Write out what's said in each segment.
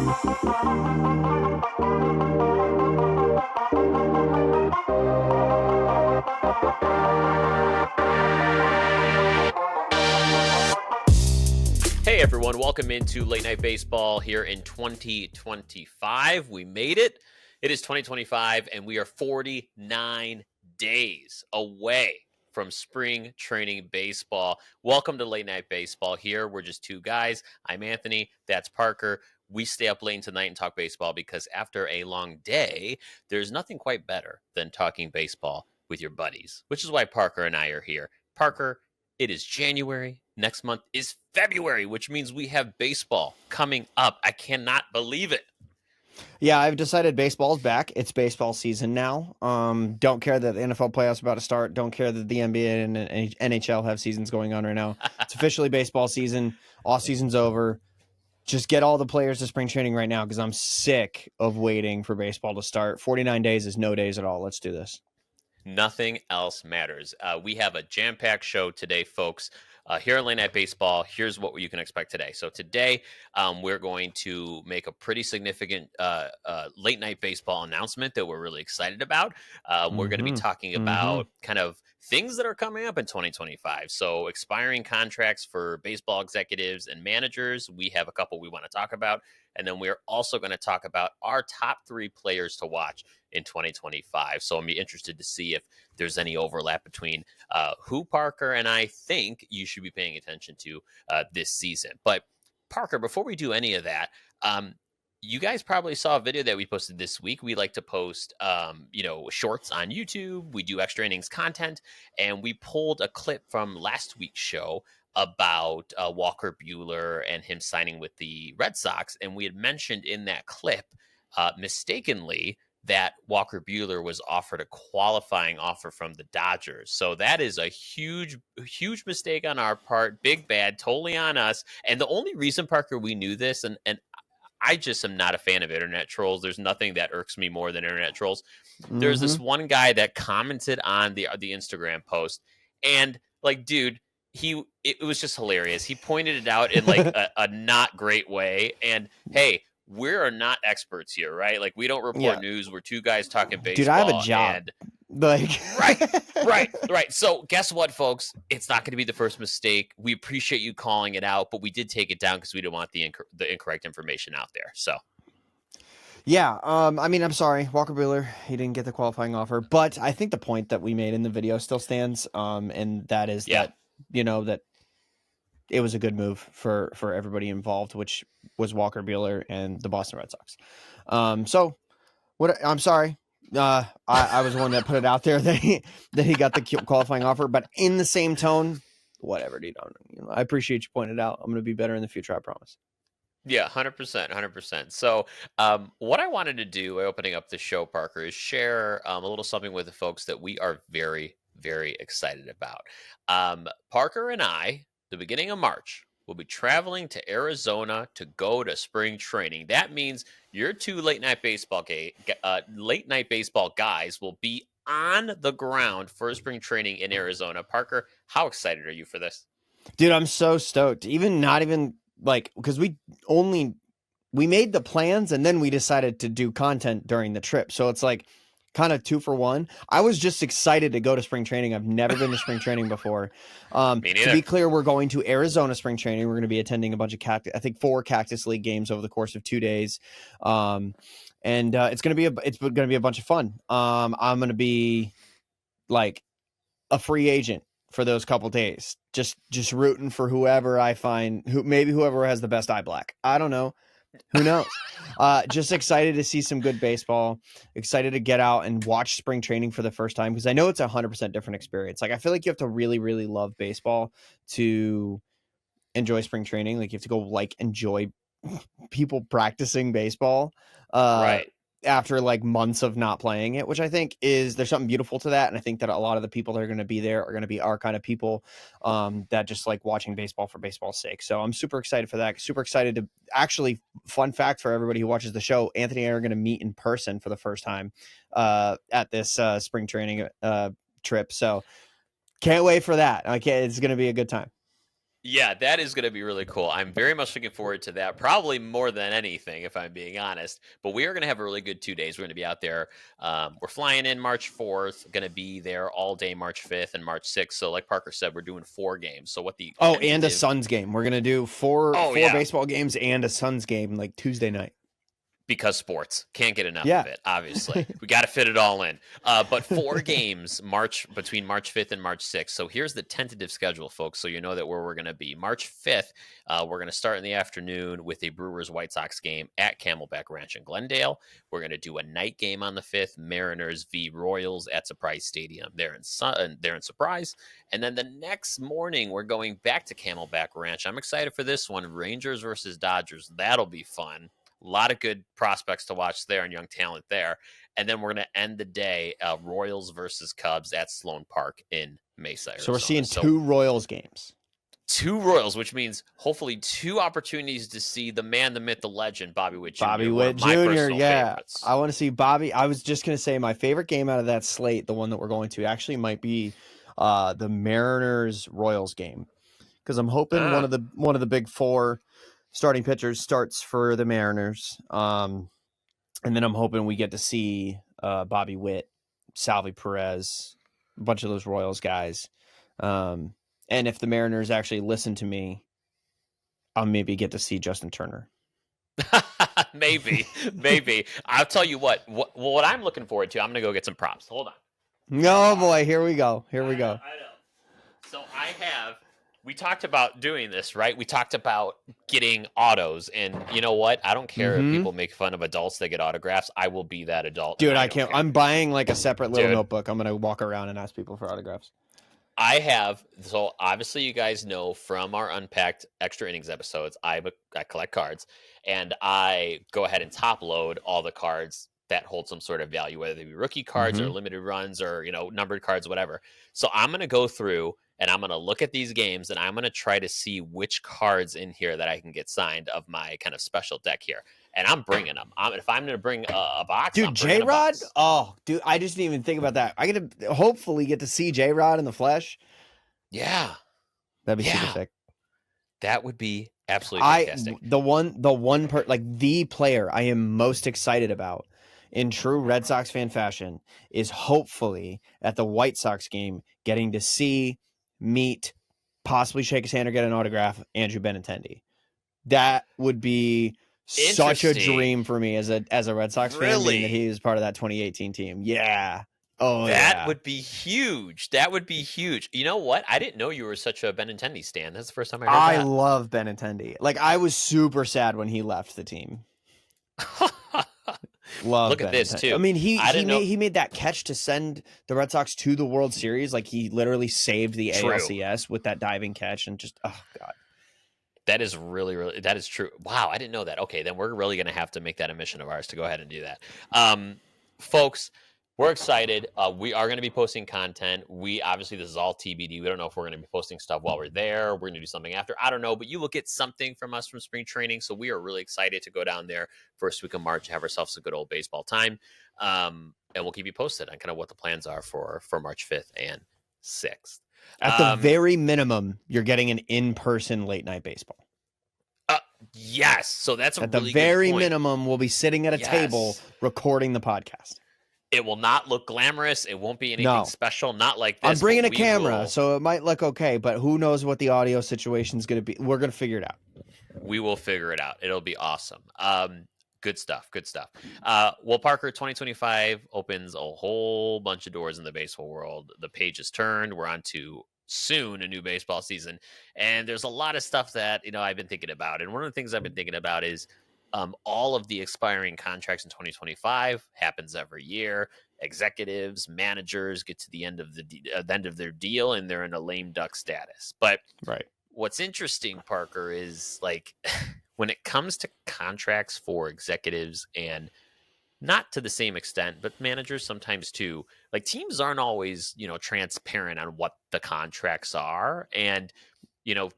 Hey everyone, welcome into Late Night Baseball here in 2025. We made it. It is 2025 and we are 49 days away from spring training baseball. Welcome to Late Night Baseball here. We're just two guys. I'm Anthony. That's Parker. We stay up late tonight and talk baseball because after a long day, there's nothing quite better than talking baseball with your buddies, which is why Parker and I are here. Parker, it is January. Next month is February, which means we have baseball coming up. I cannot believe it. Yeah, I've decided baseball's back. It's baseball season now. Don't care that the NFL playoffs are about to start. Don't care that the NBA and NHL have seasons going on right now. It's officially baseball season. Off season's over. Just get all the players to spring training right now because I'm sick of waiting for baseball to start. 49 days is no days at all. Let's do this. Nothing else matters. We have a jam-packed show today, folks. Here at Late Night Baseball, here's what you can expect today. So today, we're going to make a pretty significant late night baseball announcement that we're really excited about. We're going to be talking about kind of things that are coming up in 2025. So expiring contracts for baseball executives and managers. We have a couple we want to talk about. And then we're also going to talk about our top 3 players to watch in 2025. So I'm interested to see if there's any overlap between who Parker and I think you should be paying attention to this season. But Parker, before we do any of that, you guys probably saw a video that we posted this week. We like to post, shorts on YouTube. We do extra innings content, and we pulled a clip from last week's show about Walker Buehler and him signing with the Red Sox. And we had mentioned in that clip, mistakenly, that Walker Buehler was offered a qualifying offer from the Dodgers. So that is a huge, huge mistake on our part. Big bad, totally on us. And the only reason, Parker, we knew this, and I just am not a fan of internet trolls. There's nothing that irks me more than internet trolls. There's this one guy that commented on the Instagram post, and like, dude, it was just hilarious. He pointed it out in like a not great way. And hey, we are not experts here, right? Like, we don't report news. We're two guys talking baseball. Dude, I have a job. Right. So guess what, folks? It's not going to be the first mistake. We appreciate you calling it out, but we did take it down because we didn't want the incorrect information out there. So. Yeah, I'm sorry, Walker Buehler, he didn't get the qualifying offer, but I think the point that we made in the video still stands, and that is that, that it was a good move for everybody involved, which was Walker Buehler and the Boston Red Sox. I'm sorry. I was the one that put it out there that he got the qualifying offer, but in the same tone, whatever, dude. I appreciate you pointing it out. I'm going to be better in the future, I promise. Yeah, 100%. So what I wanted to do by opening up the show, Parker, is share a little something with the folks that we are very, very excited about. Parker and I, the beginning of March, will be traveling to Arizona to go to spring training. That means your two late night baseball guys will be on the ground for spring training in Arizona. Parker, how excited are you for this? Dude, I'm so stoked. Because we made the plans and then we decided to do content during the trip. So it's like kind of 2 for 1. I was just excited to go to spring training. I've never been to spring training before. Me neither. To be clear, we're going to Arizona spring training. We're going to be attending a bunch of 4 Cactus League games over the course of 2 days. It's going to be a bunch of fun. I'm going to be like a free agent for those couple days, just rooting for whoever I find, whoever has the best eye black. I don't know. Who knows? Just excited to see some good baseball. Excited to get out and watch spring training for the first time because I know it's 100% different experience. Like, I feel like you have to really, really love baseball to enjoy spring training. Like, you have to go enjoy people practicing baseball. Right. After months of not playing it, which I think there's something beautiful to that. And I think that a lot of the people that are going to be there are going to be our kind of people that just like watching baseball for baseball's sake. So I'm super excited for that. Super excited to actually, fun fact for everybody who watches the show, Anthony and I are going to meet in person for the first time at this spring training trip. So can't wait for that. It's going to be a good time. Yeah, that is going to be really cool. I'm very much looking forward to that, probably more than anything, if I'm being honest. But we are going to have a really good 2 days. We're going to be out there. We're flying in March 4th, going to be there all day March 5th and March 6th. So, like Parker said, we're doing 4 games. So, what the Oh, and a tentative. Suns game. We're gonna do four Oh, yeah. baseball games and a Suns game like Tuesday night. Because sports can't get enough Yeah. of it. Obviously, we got to fit it all in. But 4 games between March 5th and March 6th. So here's the tentative schedule, folks. So you know that where we're going to be. March 5th, we're going to start in the afternoon with a Brewers White Sox game at Camelback Ranch in Glendale. We're going to do a night game on the 5th, Mariners v Royals at Surprise Stadium. They're in Surprise. And then the next morning, we're going back to Camelback Ranch. I'm excited for this one. Rangers versus Dodgers. That'll be fun. A lot of good prospects to watch there and young talent there. And then we're going to end the day Royals versus Cubs at Sloan Park in Mesa, Arizona. So we're seeing 2 Royals games. 2 Royals, which means hopefully 2 opportunities to see the man, the myth, the legend, Bobby Witt Jr. Bobby Witt Jr. Yeah, favorites. I want to see Bobby. I was just going to say my favorite game out of that slate, the one that we're going to, actually might be the Mariners Royals game, because I'm hoping one of the big 4 starting pitchers starts for the Mariners. And then I'm hoping we get to see Bobby Witt, Salvi Perez, a bunch of those Royals guys. And if the Mariners actually listen to me, I'll maybe get to see Justin Turner. maybe. I'll tell you what I'm looking forward to. I'm going to go get some props. Hold on. No, boy. Here we go. I know. So we talked about doing this, right? We talked about getting autos, and you know what? I don't care if people make fun of adults that get autographs. I will be that adult. Dude, I can't. Care. I'm buying like a separate little notebook. I'm going to walk around and ask people for autographs. So obviously you guys know from our Unpacked Extra Innings episodes, I collect cards, and I go ahead and top load all the cards that hold some sort of value, whether they be rookie cards or limited runs or, numbered cards, whatever. So I'm going to go through and I'm going to look at these games and I'm going to try to see which cards in here that I can get signed of my kind of special deck here. And I'm bringing them. If I'm going to bring a box, dude, J-Rod. Oh, dude, I just didn't even think about that. I get to hopefully get to see J-Rod in the flesh. Yeah, that'd be super sick. That would be absolutely fantastic. The player I am most excited about in true Red Sox fan fashion is hopefully at the White Sox game getting to see, meet, possibly shake his hand or get an autograph, Andrew Benintendi. That would be such a dream for me as a Red Sox fan, being that he is part of that 2018 team. Yeah. Oh, that would be huge. That would be huge. You know what? I didn't know you were such a Benintendi stan. That's the first time I heard that. I love Benintendi. Like, I was super sad when he left the team. Look at this too. I mean, he made that catch to send the Red Sox to the World Series. Like, he literally saved the ALCS with that diving catch, and just, oh god, that is really, really, that is true. Wow, I didn't know that. Okay, then we're really gonna have to make that a mission of ours to go ahead and do that, folks. We're excited. We are going to be posting content. This is all TBD. We don't know if we're going to be posting stuff while we're there. We're going to do something after. I don't know, but you will get something from us from spring training. So we are really excited to go down there first week of March and have ourselves a good old baseball time. And we'll keep you posted on kind of what the plans are for March 5th and 6th. At the very minimum, you're getting an in-person late night baseball. Yes. So that's at the very minimum, we'll be sitting at a table recording the podcast. It will not look glamorous. It won't be anything special. Not like this. I'm bringing a camera, so it might look okay, but who knows what the audio situation is going to be. We're going to figure it out. We will figure it out. It'll be awesome. Good stuff. Well, Parker, 2025 opens a whole bunch of doors in the baseball world. The page is turned. We're on to soon a new baseball season. And there's a lot of stuff that, I've been thinking about. And one of the things I've been thinking about is all of the expiring contracts in 2025 happens every year. Executives, managers get to the end of their deal and they're in a lame duck status. But what's interesting, Parker, is like when it comes to contracts for executives, and not to the same extent, but managers sometimes too, like teams aren't always, transparent on what the contracts are. And,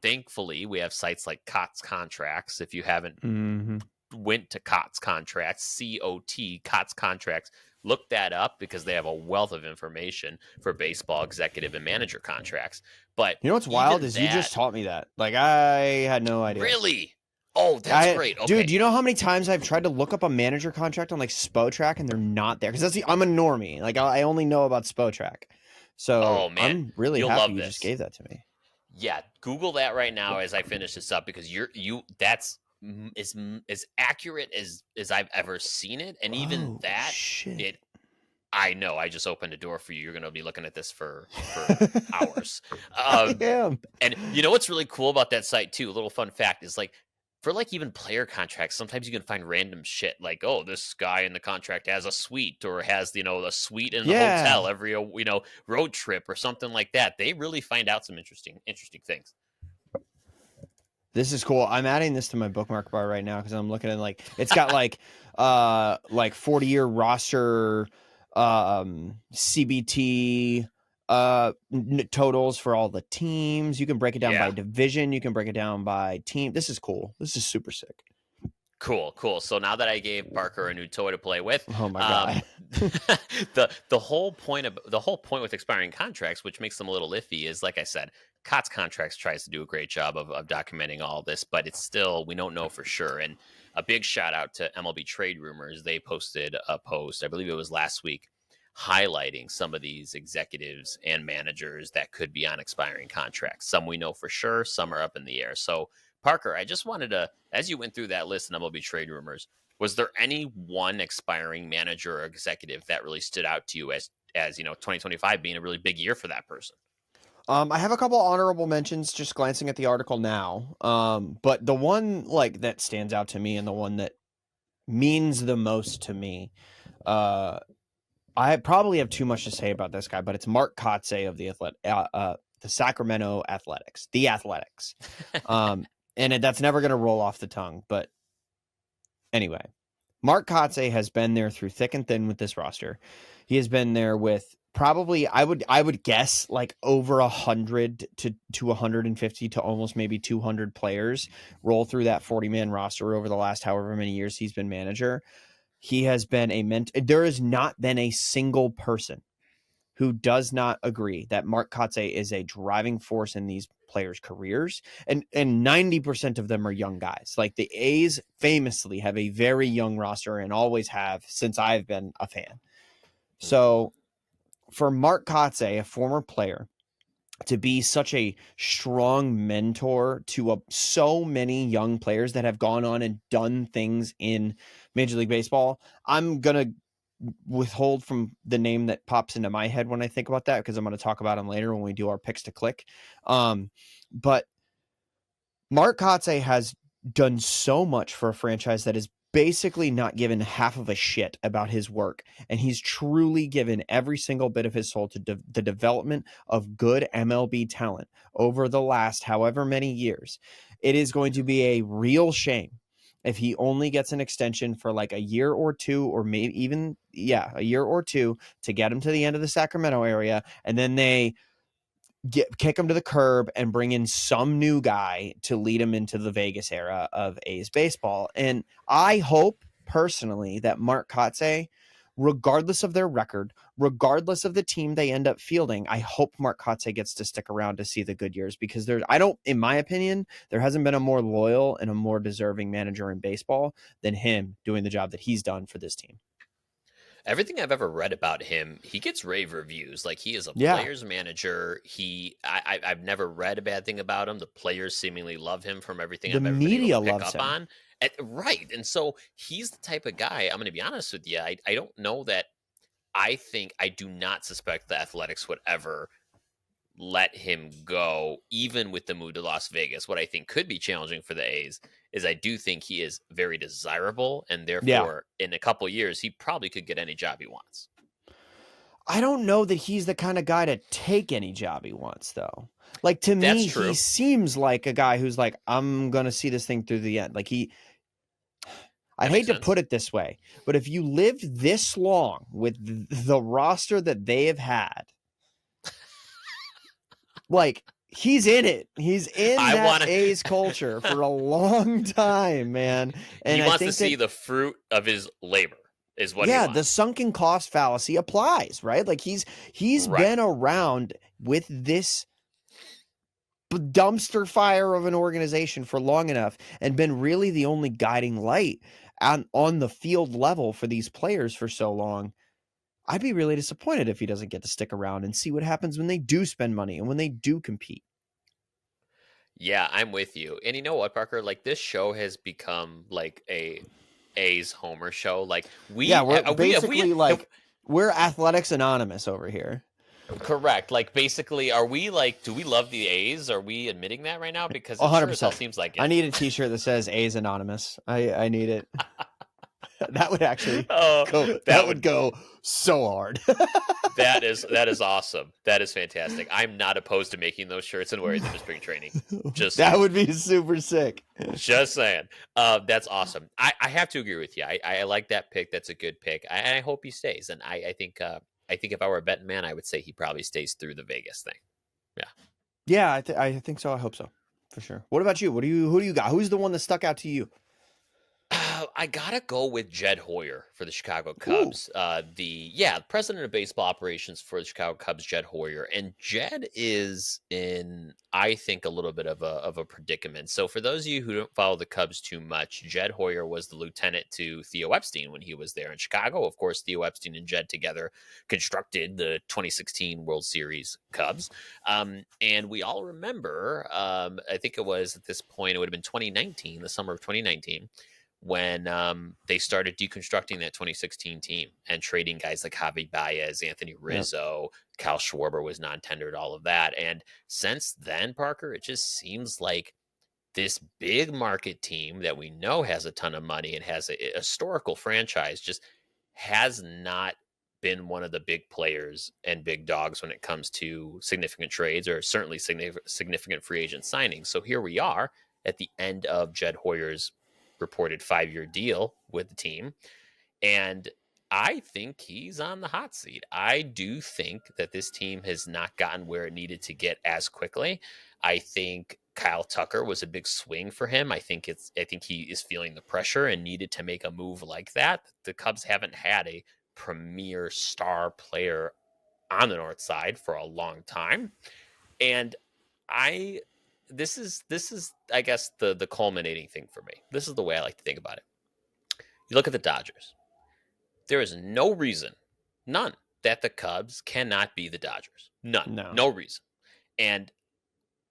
thankfully we have sites like Cots Contracts. If you haven't went to Cots Contracts, COT, Cots Contracts, Look that up because they have a wealth of information for baseball executive and manager contracts. But You know what's wild even is you that, just taught me that. Like I had no idea. really? Oh, that's great. Okay. Dude, do you know how many times I've tried to look up a manager contract on like Spotrac and they're not there? Because I'm a normie. Like I only know about Spotrac. So Oh man, I'm really you'll happy love you just this. gave that to me. Yeah, Google that right now as I finish this up because that's as accurate as I've ever seen it, and even Oh that shit. it. I know. I just opened a door for you. You're going to be looking at this for hours. I am. And you know what's really cool about that site too? A little fun fact is like for like even player contracts, sometimes you can find random shit like, oh, this guy in the contract has a suite or has a suite in the hotel Yeah. every road trip or something like that. They really find out some interesting things. This is cool. I'm adding this to my bookmark bar right now because I'm looking at like it's got like 40-year roster CBT totals for all the teams. You can break it down by Yeah. division, you can break it down by team. This is cool. This is super sick. Cool. So now that I gave Parker a new toy to play with, Oh my god. the whole point with expiring contracts, which makes them a little iffy, is like I said, Cots Contracts tries to do a great job of documenting all this, but it's still we don't know for sure. And a big shout out to MLB Trade Rumors. They posted a post, I believe it was last week, highlighting some of these executives and managers that could be on expiring contracts. Some we know for sure, some are up in the air. So Parker, I just wanted to, as you went through that list in MLB Trade Rumors, was there any one expiring manager or executive that really stood out to you as 2025 being a really big year for that person? I have a couple honorable mentions just glancing at the article now. But the one like that stands out to me and the one that means the most to me, I probably have too much to say about this guy, but it's Mark Kotsay of the Sacramento Athletics, the Athletics. That's never going to roll off the tongue. But anyway, Mark Kotsay has been there through thick and thin with this roster. He has been there with probably, I would guess like over 100 to 150 to almost maybe 200 players roll through that 40-man roster over the last however many years he's been manager. He has been a mentor. There has not been a single person who does not agree that Mark Kotsay is a driving force in these players' careers. And 90% of them are young guys. Like the A's famously have a very young roster and always have since I've been a fan. So for Mark Kotsay, a former player, to be such a strong mentor to so many young players that have gone on and done things in Major League Baseball, I'm going to withhold from the name that pops into my head when I think about that because I'm going to talk about him later when we do our picks to click. But Mark Kotsay has done so much for a franchise that is basically not given half of a shit about his work. And he's truly given every single bit of his soul to the development of good MLB talent over the last however many years. It is going to be a real shame if he only gets an extension for like a year or two, or maybe even, a year or two to get him to the end of the Sacramento area. And then they kick him to the curb and bring in some new guy to lead him into the Vegas era of A's baseball. And I hope personally that Mark Kotsay, regardless of their record, regardless of the team they end up fielding, I hope Mark Kotsay gets to stick around to see the good years because in my opinion, there hasn't been a more loyal and a more deserving manager in baseball than him doing the job that he's done for this team. Everything I've ever read about him, he gets rave reviews. Like he is a player's manager. I've never read a bad thing about him. The players seemingly love him from everything The I've ever been able media to pick loves up him. on. Right. And so he's the type of guy, I'm going to be honest with you. I don't know that I do not suspect the Athletics would ever let him go, even with the move to Las Vegas. What I think could be challenging for the A's is I do think he is very desirable, and therefore, in a couple years, he probably could get any job he wants. I don't know that he's the kind of guy to take any job he wants, though. Like, to me, he seems like a guy who's like, I'm going to see this thing through the end. Like, I hate to put it this way, but if you lived this long with the roster that they have had, like, he's in it. He's in A's culture for a long time, man. And he wants to see the fruit of his labor. is what he Yeah, the wants. sunken cost fallacy applies, right? Like he's Right. been around with this dumpster fire of an organization for long enough and been really the only guiding light on the field level for these players for so long. I'd be really disappointed if he doesn't get to stick around and see what happens when they do spend money and when they do compete. Yeah, I'm with you. And you know what, Parker? Like this show has become like a A's Homer show. Like Yeah, we we're we basically have, like we're Athletics Anonymous over here. correct. Like basically, are we like? Do we love the A's? Are we admitting that right now? Because it sure as hell 100%. seems like I it. need a t-shirt that says A's Anonymous. I need it. That would actually Oh, go. That would go so hard. that is awesome. That is fantastic. I'm not opposed to making those shirts and wearing them to spring training. Just That saying. would be super sick. Just saying. That's awesome. I have to agree with you. I like that pick. That's a good pick. I hope he stays. And I think if I were a betting man, I would say he probably stays through the Vegas thing. Yeah. Yeah, I think so. I hope so, for sure. What about you? Who do you got? Who's the one that stuck out to you? I gotta go with Jed Hoyer for the Chicago Ooh. Cubs. President of baseball operations for the Chicago Cubs, Jed Hoyer, and Jed is in, I think, a little bit of a predicament. So, for those of you who don't follow the Cubs too much, Jed Hoyer was the lieutenant to Theo Epstein when he was there in Chicago. Of course, Theo Epstein and Jed together constructed the 2016 World Series Cubs, and we all remember. I think it was at this point, it would have been 2019, the summer of 2019. When they started deconstructing that 2016 team and trading guys like Javi Baez, Anthony Rizzo, Kyle Schwarber was non-tendered, all of that. And since then, Parker, it just seems like this big market team that we know has a ton of money and has a historical franchise just has not been one of the big players and big dogs when it comes to significant trades or certainly significant free agent signings. So here we are at the end of Jed Hoyer's reported 5-year deal with the team. And I think he's on the hot seat. I do think that this team has not gotten where it needed to get as quickly. I think Kyle Tucker was a big swing for him. I think he is feeling the pressure and needed to make a move like that. The Cubs haven't had a premier star player on the north side for a long time. And this is I guess the culminating thing for me. This is the way I like to think about it. You look at the Dodgers. There is no reason, none, that the Cubs cannot be the Dodgers. None. No reason. And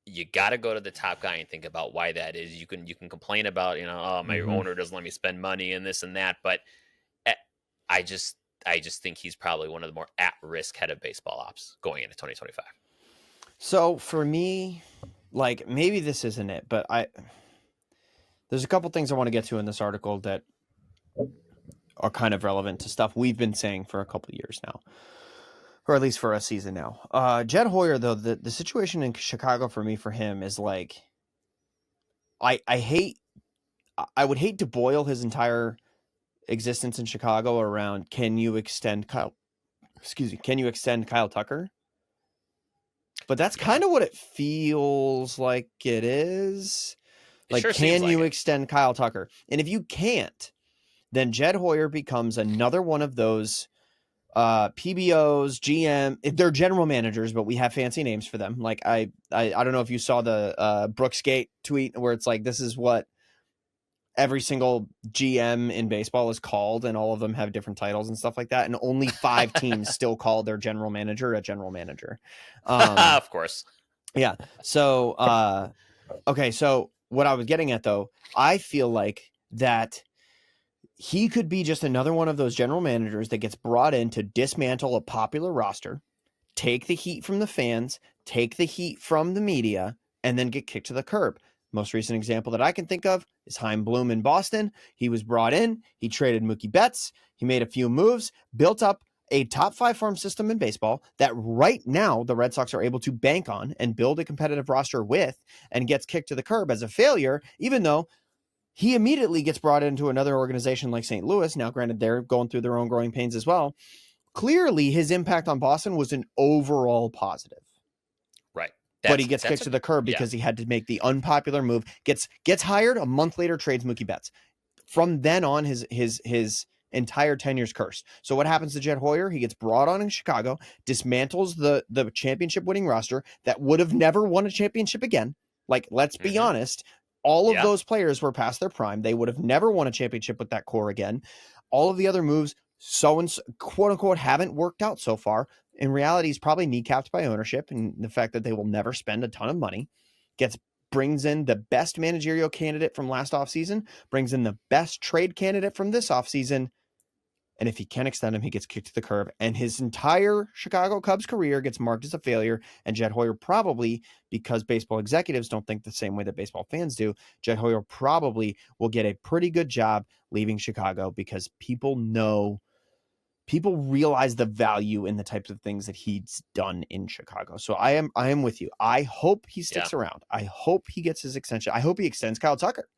you got to go to the top guy and think about why that is. You can complain about, my owner doesn't let me spend money and this and that, but I just think he's probably one of the more at-risk head of baseball ops going into 2025. So for me, like maybe this isn't it, but there's a couple things I want to get to in this article that are kind of relevant to stuff we've been saying for a couple of years now, or at least for a season now. Jed Hoyer, though, the situation in Chicago for him is like, I would hate to boil his entire existence in Chicago around can you extend Kyle Tucker? But that's kind of what it feels like it is. Like, sure can you like extend Kyle Tucker? And if you can't, then Jed Hoyer becomes another one of those PBOs, GM. They're general managers, but we have fancy names for them. Like I don't know if you saw the Brooksgate tweet where it's like, this is what every single GM in baseball is called, and all of them have different titles and stuff like that. And only 5 teams still call their general manager a general manager. Of course. Yeah. So, okay. So what I was getting at, though, I feel like that he could be just another one of those general managers that gets brought in to dismantle a popular roster, take the heat from the fans, take the heat from the media, and then get kicked to the curb. Most recent example that I can think of is Chaim Bloom in Boston. He was brought in, he traded Mookie Betts, he made a few moves, built up a top 5 farm system in baseball that right now the Red Sox are able to bank on and build a competitive roster with, and gets kicked to the curb as a failure, even though he immediately gets brought into another organization like St. Louis. Now, granted, they're going through their own growing pains as well. Clearly, his impact on Boston was an overall positive. Right. But he gets kicked to the curb because he had to make the unpopular move, gets hired, a month later trades Mookie Betts. From then on, his entire tenure's cursed. So what happens to Jed Hoyer? He gets brought on in Chicago, dismantles the championship winning roster that would have never won a championship again. Like, let's be honest, all of those players were past their prime. They would have never won a championship with that core again. All of the other moves, so and so, quote unquote, haven't worked out so far. In reality, he's probably kneecapped by ownership and the fact that they will never spend a ton of money. Brings in the best managerial candidate from last offseason, brings in the best trade candidate from this offseason. And if he can extend him, he gets kicked to the curb. And his entire Chicago Cubs career gets marked as a failure. And Jed Hoyer probably, because baseball executives don't think the same way that baseball fans do, Jed Hoyer probably will get a pretty good job leaving Chicago because people realize the value in the types of things that he's done in Chicago. So I am with you. I hope he sticks around. I hope he gets his extension. I hope he extends Kyle Tucker.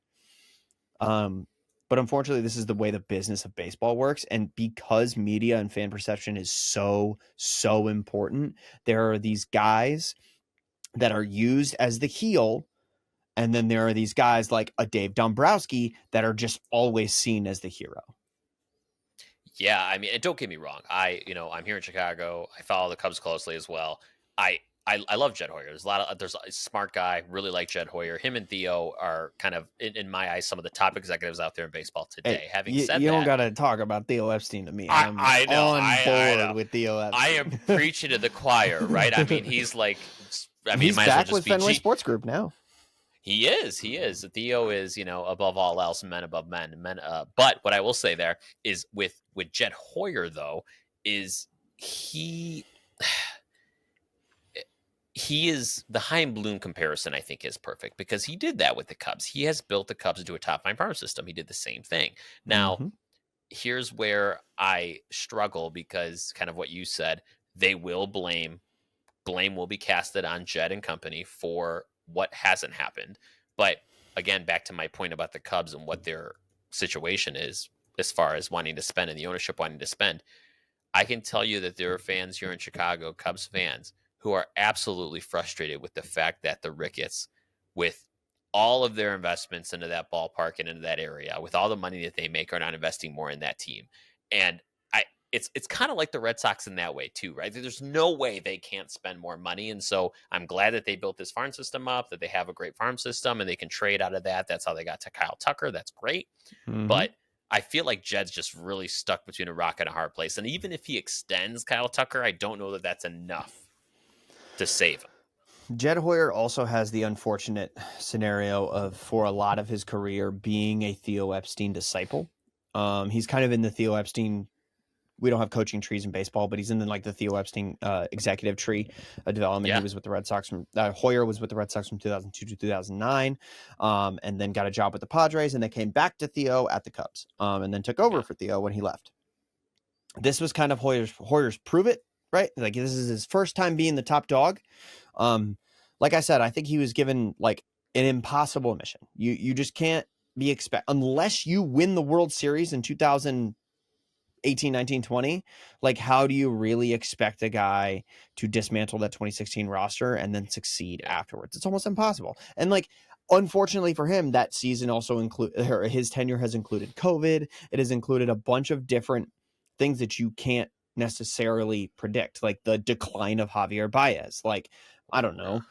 But unfortunately, this is the way the business of baseball works. And because media and fan perception is so, so important, there are these guys that are used as the heel. And then there are these guys like a Dave Dombrowski that are just always seen as the hero. Yeah, I mean, and don't get me wrong. I'm here in Chicago. I follow the Cubs closely as well. I love Jed Hoyer. There's a smart guy. Really like Jed Hoyer. Him and Theo are kind of, in my eyes, some of the top executives out there in baseball today. Hey, Having said you that, don't got to talk about Theo Epstein to me. I know, on board with Theo Epstein. I am preaching to the choir, right? I mean, he's like, he's back with Fenway Sports Group now. He is. Theo is, above all else, men above men. But what I will say there is with Jed Hoyer, though, is he is the Chaim Bloom comparison, I think, is perfect because he did that with the Cubs. He has built the Cubs into a top 5 farm system. He did the same thing. Now, here's where I struggle because kind of what you said, they will blame will be casted on Jed and company for what hasn't happened. But again, back to my point about the Cubs and what their situation is as far as wanting to spend and the ownership wanting to spend. I can tell you that there are fans here in Chicago, Cubs fans, who are absolutely frustrated with the fact that the Ricketts, with all of their investments into that ballpark and into that area, with all the money that they make, are not investing more in that team. And it's kind of like the Red Sox in that way too, right? There's no way they can't spend more money. And so I'm glad that they built this farm system up, that they have a great farm system and they can trade out of that. That's how they got to Kyle Tucker. That's great. But I feel like Jed's just really stuck between a rock and a hard place. And even if he extends Kyle Tucker, I don't know that that's enough to save him. Jed Hoyer also has the unfortunate scenario of, for a lot of his career, being a Theo Epstein disciple. He's kind of in the Theo Epstein, we don't have coaching trees in baseball, but he's in the Theo Epstein executive tree of development. He was with the Red Sox Hoyer was with the Red Sox from 2002 to 2009, and then got a job with the Padres, and they came back to Theo at the Cubs, and then took over for Theo when he left. This was kind of Hoyer's prove it, right? Like, this is his first time being the top dog. Like I said, I think he was given like an impossible mission. You just can't be unless you win the World Series in 2018, 19, 20. Like, how do you really expect a guy to dismantle that 2016 roster and then succeed afterwards? It's almost impossible. And like, unfortunately for him, that season also his tenure has included COVID. It has included a bunch of different things that you can't necessarily predict, like the decline of Javier Baez. Like, I don't know.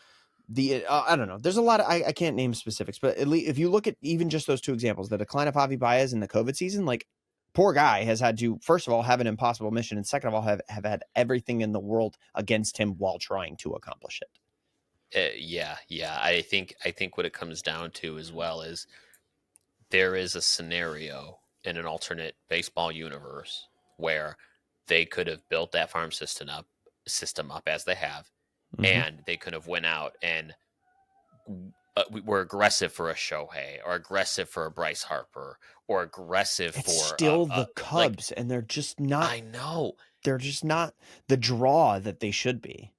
I don't know. There's a lot of, I can't name specifics, but at least if you look at even just those two examples, the decline of Javi Baez in the COVID season, like, poor guy has had to, first of all, have an impossible mission, and second of all, have had everything in the world against him while trying to accomplish it. Yeah. I think what it comes down to as well is there is a scenario in an alternate baseball universe where they could have built that farm system up as they have, and they could have went out and were aggressive for a Shohei, or aggressive for a Bryce Harper, or aggressive it's for still the Cubs, and they're just not. I know they're just not the draw that they should be.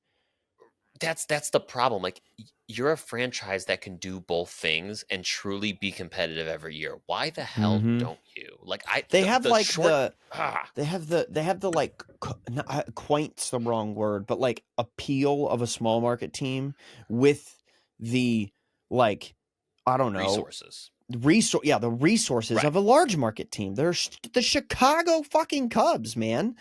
That's the problem. Like, you're a franchise that can do both things and truly be competitive every year. Why the hell don't you? Like, they have the like, quaint's the wrong word, but like appeal of a small market team with the, like, I don't know, the resources Right. of a large market team. They're the Chicago fucking Cubs, man.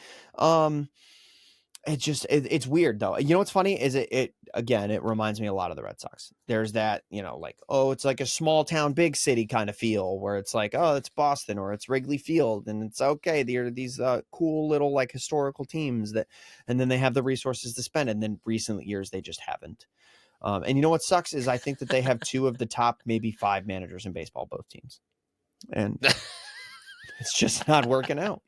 It's weird though. You know what's funny is it again, it reminds me a lot of the Red Sox. There's that, like, oh, it's like a small town, big city kind of feel where it's like, oh, it's Boston or it's Wrigley Field. And it's okay. They're these cool little like historical teams and then they have the resources to spend. And then recent years, they just haven't. And you know what sucks is I think that they have two of the top, maybe 5 managers in baseball, both teams. And it's just not working out.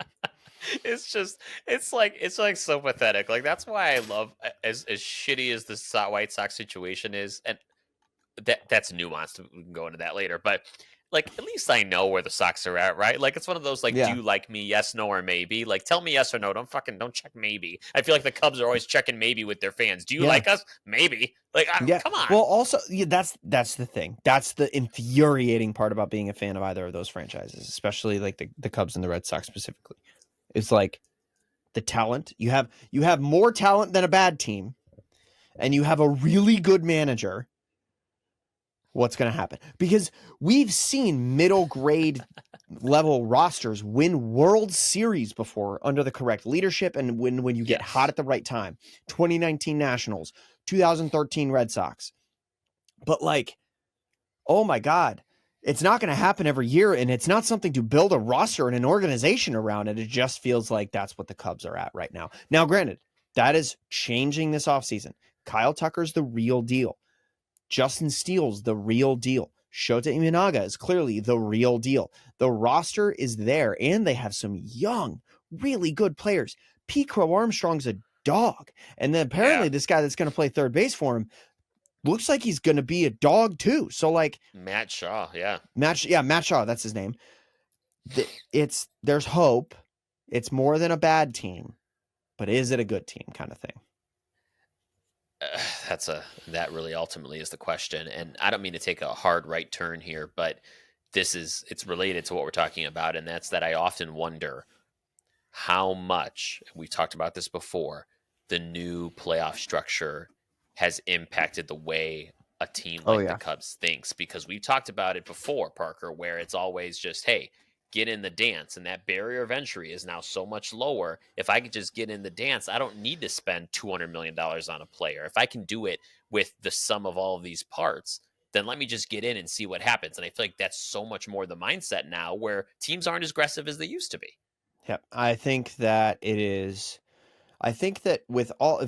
It's like so pathetic. Like that's why I love as shitty as the White Sox situation is, and that's nuanced. We can go into that later, but like at least I know where the Sox are at, right? Like it's one of those like, do you like me? Yes, no, or maybe. Like tell me yes or no. Don't check maybe. I feel like the Cubs are always checking maybe with their fans. Do you like us? Maybe. Like come on. Well, also that's the thing. That's the infuriating part about being a fan of either of those franchises, especially like the Cubs and the Red Sox specifically. It's like the talent. You have more talent than a bad team, and you have a really good manager. What's going to happen? Because we've seen middle grade level rosters win World Series before under the correct leadership and when you get hot at the right time. 2019 Nationals, 2013 Red Sox. But like, oh my God, it's not going to happen every year, and it's not something to build a roster and an organization around it. It just feels like that's what the Cubs are at right now. Now, granted, that is changing this offseason. Kyle Tucker's the real deal. Justin Steele's the real deal. Shota Imanaga is clearly the real deal. The roster is there, and they have some young, really good players. Pete Crow Armstrong's a dog. And then apparently this guy that's going to play third base for him looks like he's going to be a dog too. So like Matt Shaw, Matt Shaw, that's his name. There's hope. It's more than a bad team, but is it a good team kind of thing? That really ultimately is the question. And I don't mean to take a hard right turn here, but it's related to what we're talking about. And that's that I often wonder how much, we've talked about this before, the new playoff structure has impacted the way a team like the Cubs thinks, because we've talked about it before, Parker, where it's always just, hey, get in the dance, and that barrier of entry is now so much lower. If I could just get in the dance, I don't need to spend $200 million on a player. If I can do it with the sum of all of these parts, then let me just get in and see what happens. And I feel like that's so much more the mindset now, where teams aren't as aggressive as they used to be. Yep. I think that it is. I think that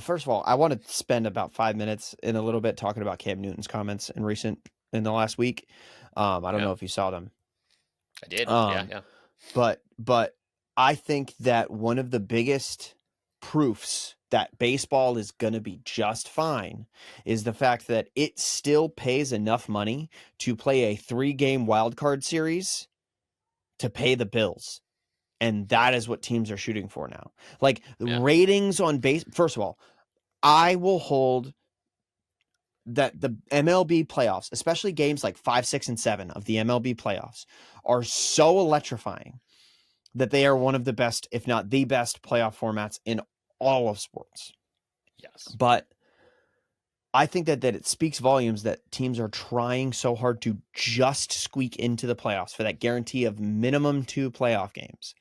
first of all, I want to spend about 5 minutes in a little bit talking about Cam Newton's comments in the last week. I don't know if you saw them. I did. But I think that one of the biggest proofs that baseball is going to be just fine is the fact that it still pays enough money to play a 3-game wildcard series to pay the bills. And that is what teams are shooting for now. Like ratings on base. First of all, I will hold that the MLB playoffs, especially games like 5, 6, and 7 of the MLB playoffs, are so electrifying that they are one of the best, if not the best, playoff formats in all of sports. Yes. But I think that it speaks volumes that teams are trying so hard to just squeak into the playoffs for that guarantee of minimum 2 playoff games.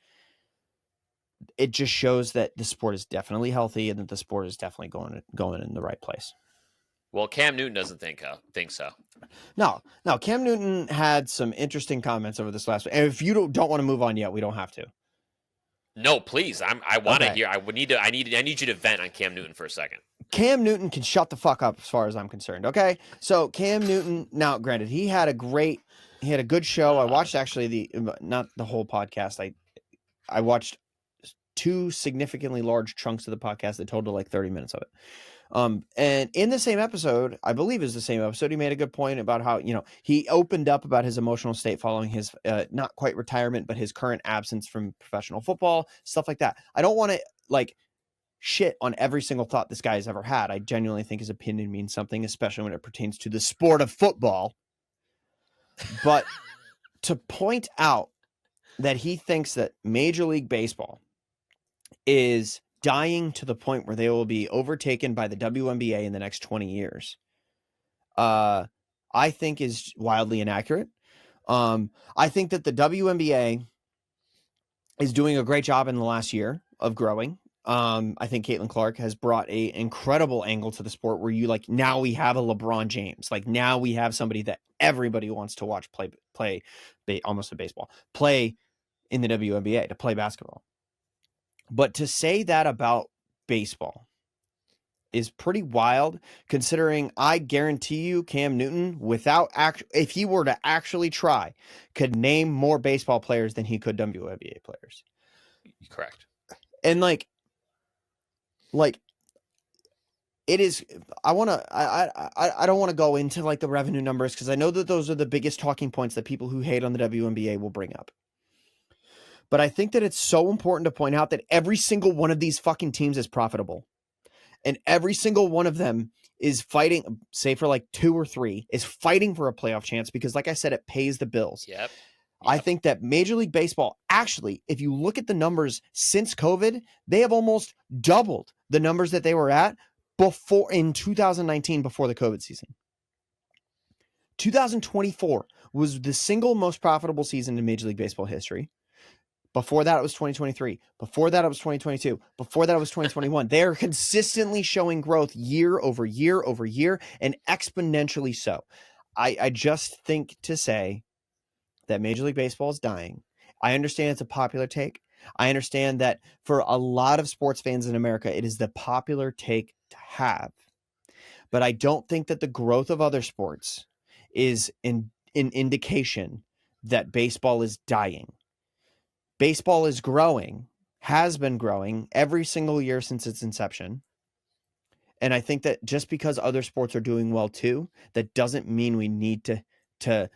It just shows that the sport is definitely healthy and that the sport is definitely going in the right place. Well, Cam Newton doesn't think so. No. Cam Newton had some interesting comments over this last week. And if you don't want to move on yet, we don't have to. No, please. I want to hear. I need you to vent on Cam Newton for a second. Cam Newton can shut the fuck up as far as I'm concerned. Okay. So Cam Newton, now granted, he had a good show. I watched actually not the whole podcast. I watched 2 significantly large chunks of the podcast that totaled like 30 minutes of it. And in the same episode, I believe is the same episode, he made a good point about how, he opened up about his emotional state following his, not quite retirement, but his current absence from professional football, stuff like that. I don't want to shit on every single thought this guy has ever had. I genuinely think his opinion means something, especially when it pertains to the sport of football. But to point out that he thinks that Major League Baseball is dying to the point where they will be overtaken by the WNBA in the next 20 years, I think is wildly inaccurate. I think that the WNBA is doing a great job in the last year of growing. I think Caitlin Clark has brought a incredible angle to the sport where you like, now we have a LeBron James. Like now we have somebody that everybody wants to watch play almost a baseball, play in the WNBA, to play basketball. But to say that about baseball is pretty wild, considering I guarantee you Cam Newton, if he were to actually try, could name more baseball players than he could WNBA players. Correct. And like it is, I don't want to go into like the revenue numbers, because I know that those are the biggest talking points that people who hate on the WNBA will bring up. But I think that it's so important to point out that every single one of these fucking teams is profitable. And every single one of them is fighting, say for like 2 or 3, is fighting for a playoff chance, because like I said, it pays the bills. Yep. I think that Major League Baseball, actually, if you look at the numbers since COVID, they have almost doubled the numbers that they were at before in 2019, before the COVID season. 2024 was the single most profitable season in Major League Baseball history. Before that, it was 2023. Before that, it was 2022. Before that, it was 2021. They are consistently showing growth year over year over year, and exponentially so. I just think to say that Major League Baseball is dying. I understand it's a popular take. I understand that for a lot of sports fans in America, it is the popular take to have. But I don't think that the growth of other sports is an indication that baseball is dying. Baseball is growing, has been growing every single year since its inception. And I think that just because other sports are doing well too, that doesn't mean we need to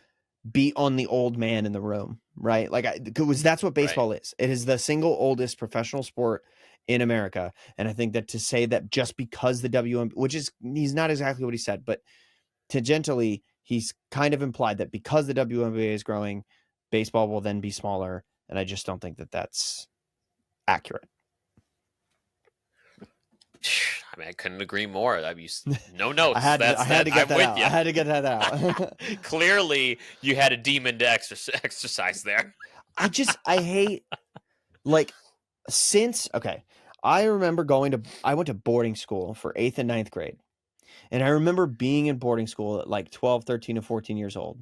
be on the old man in the room, right? Like, because that's what baseball is. It is the single oldest professional sport in America. And I think that to say that just because the WNBA, which is, he's not exactly what he said, but tangentially, he's kind of implied that because the WNBA is growing, baseball will then be smaller. And I just don't think that that's accurate. I mean, I couldn't agree more. I mean, no notes. I had to get that out. I had to get that out. Clearly, you had a demon to exercise there. I hate, like, I remember I went to boarding school for 8th and 9th grade. And I remember being in boarding school at like 12, 13, or 14 years old.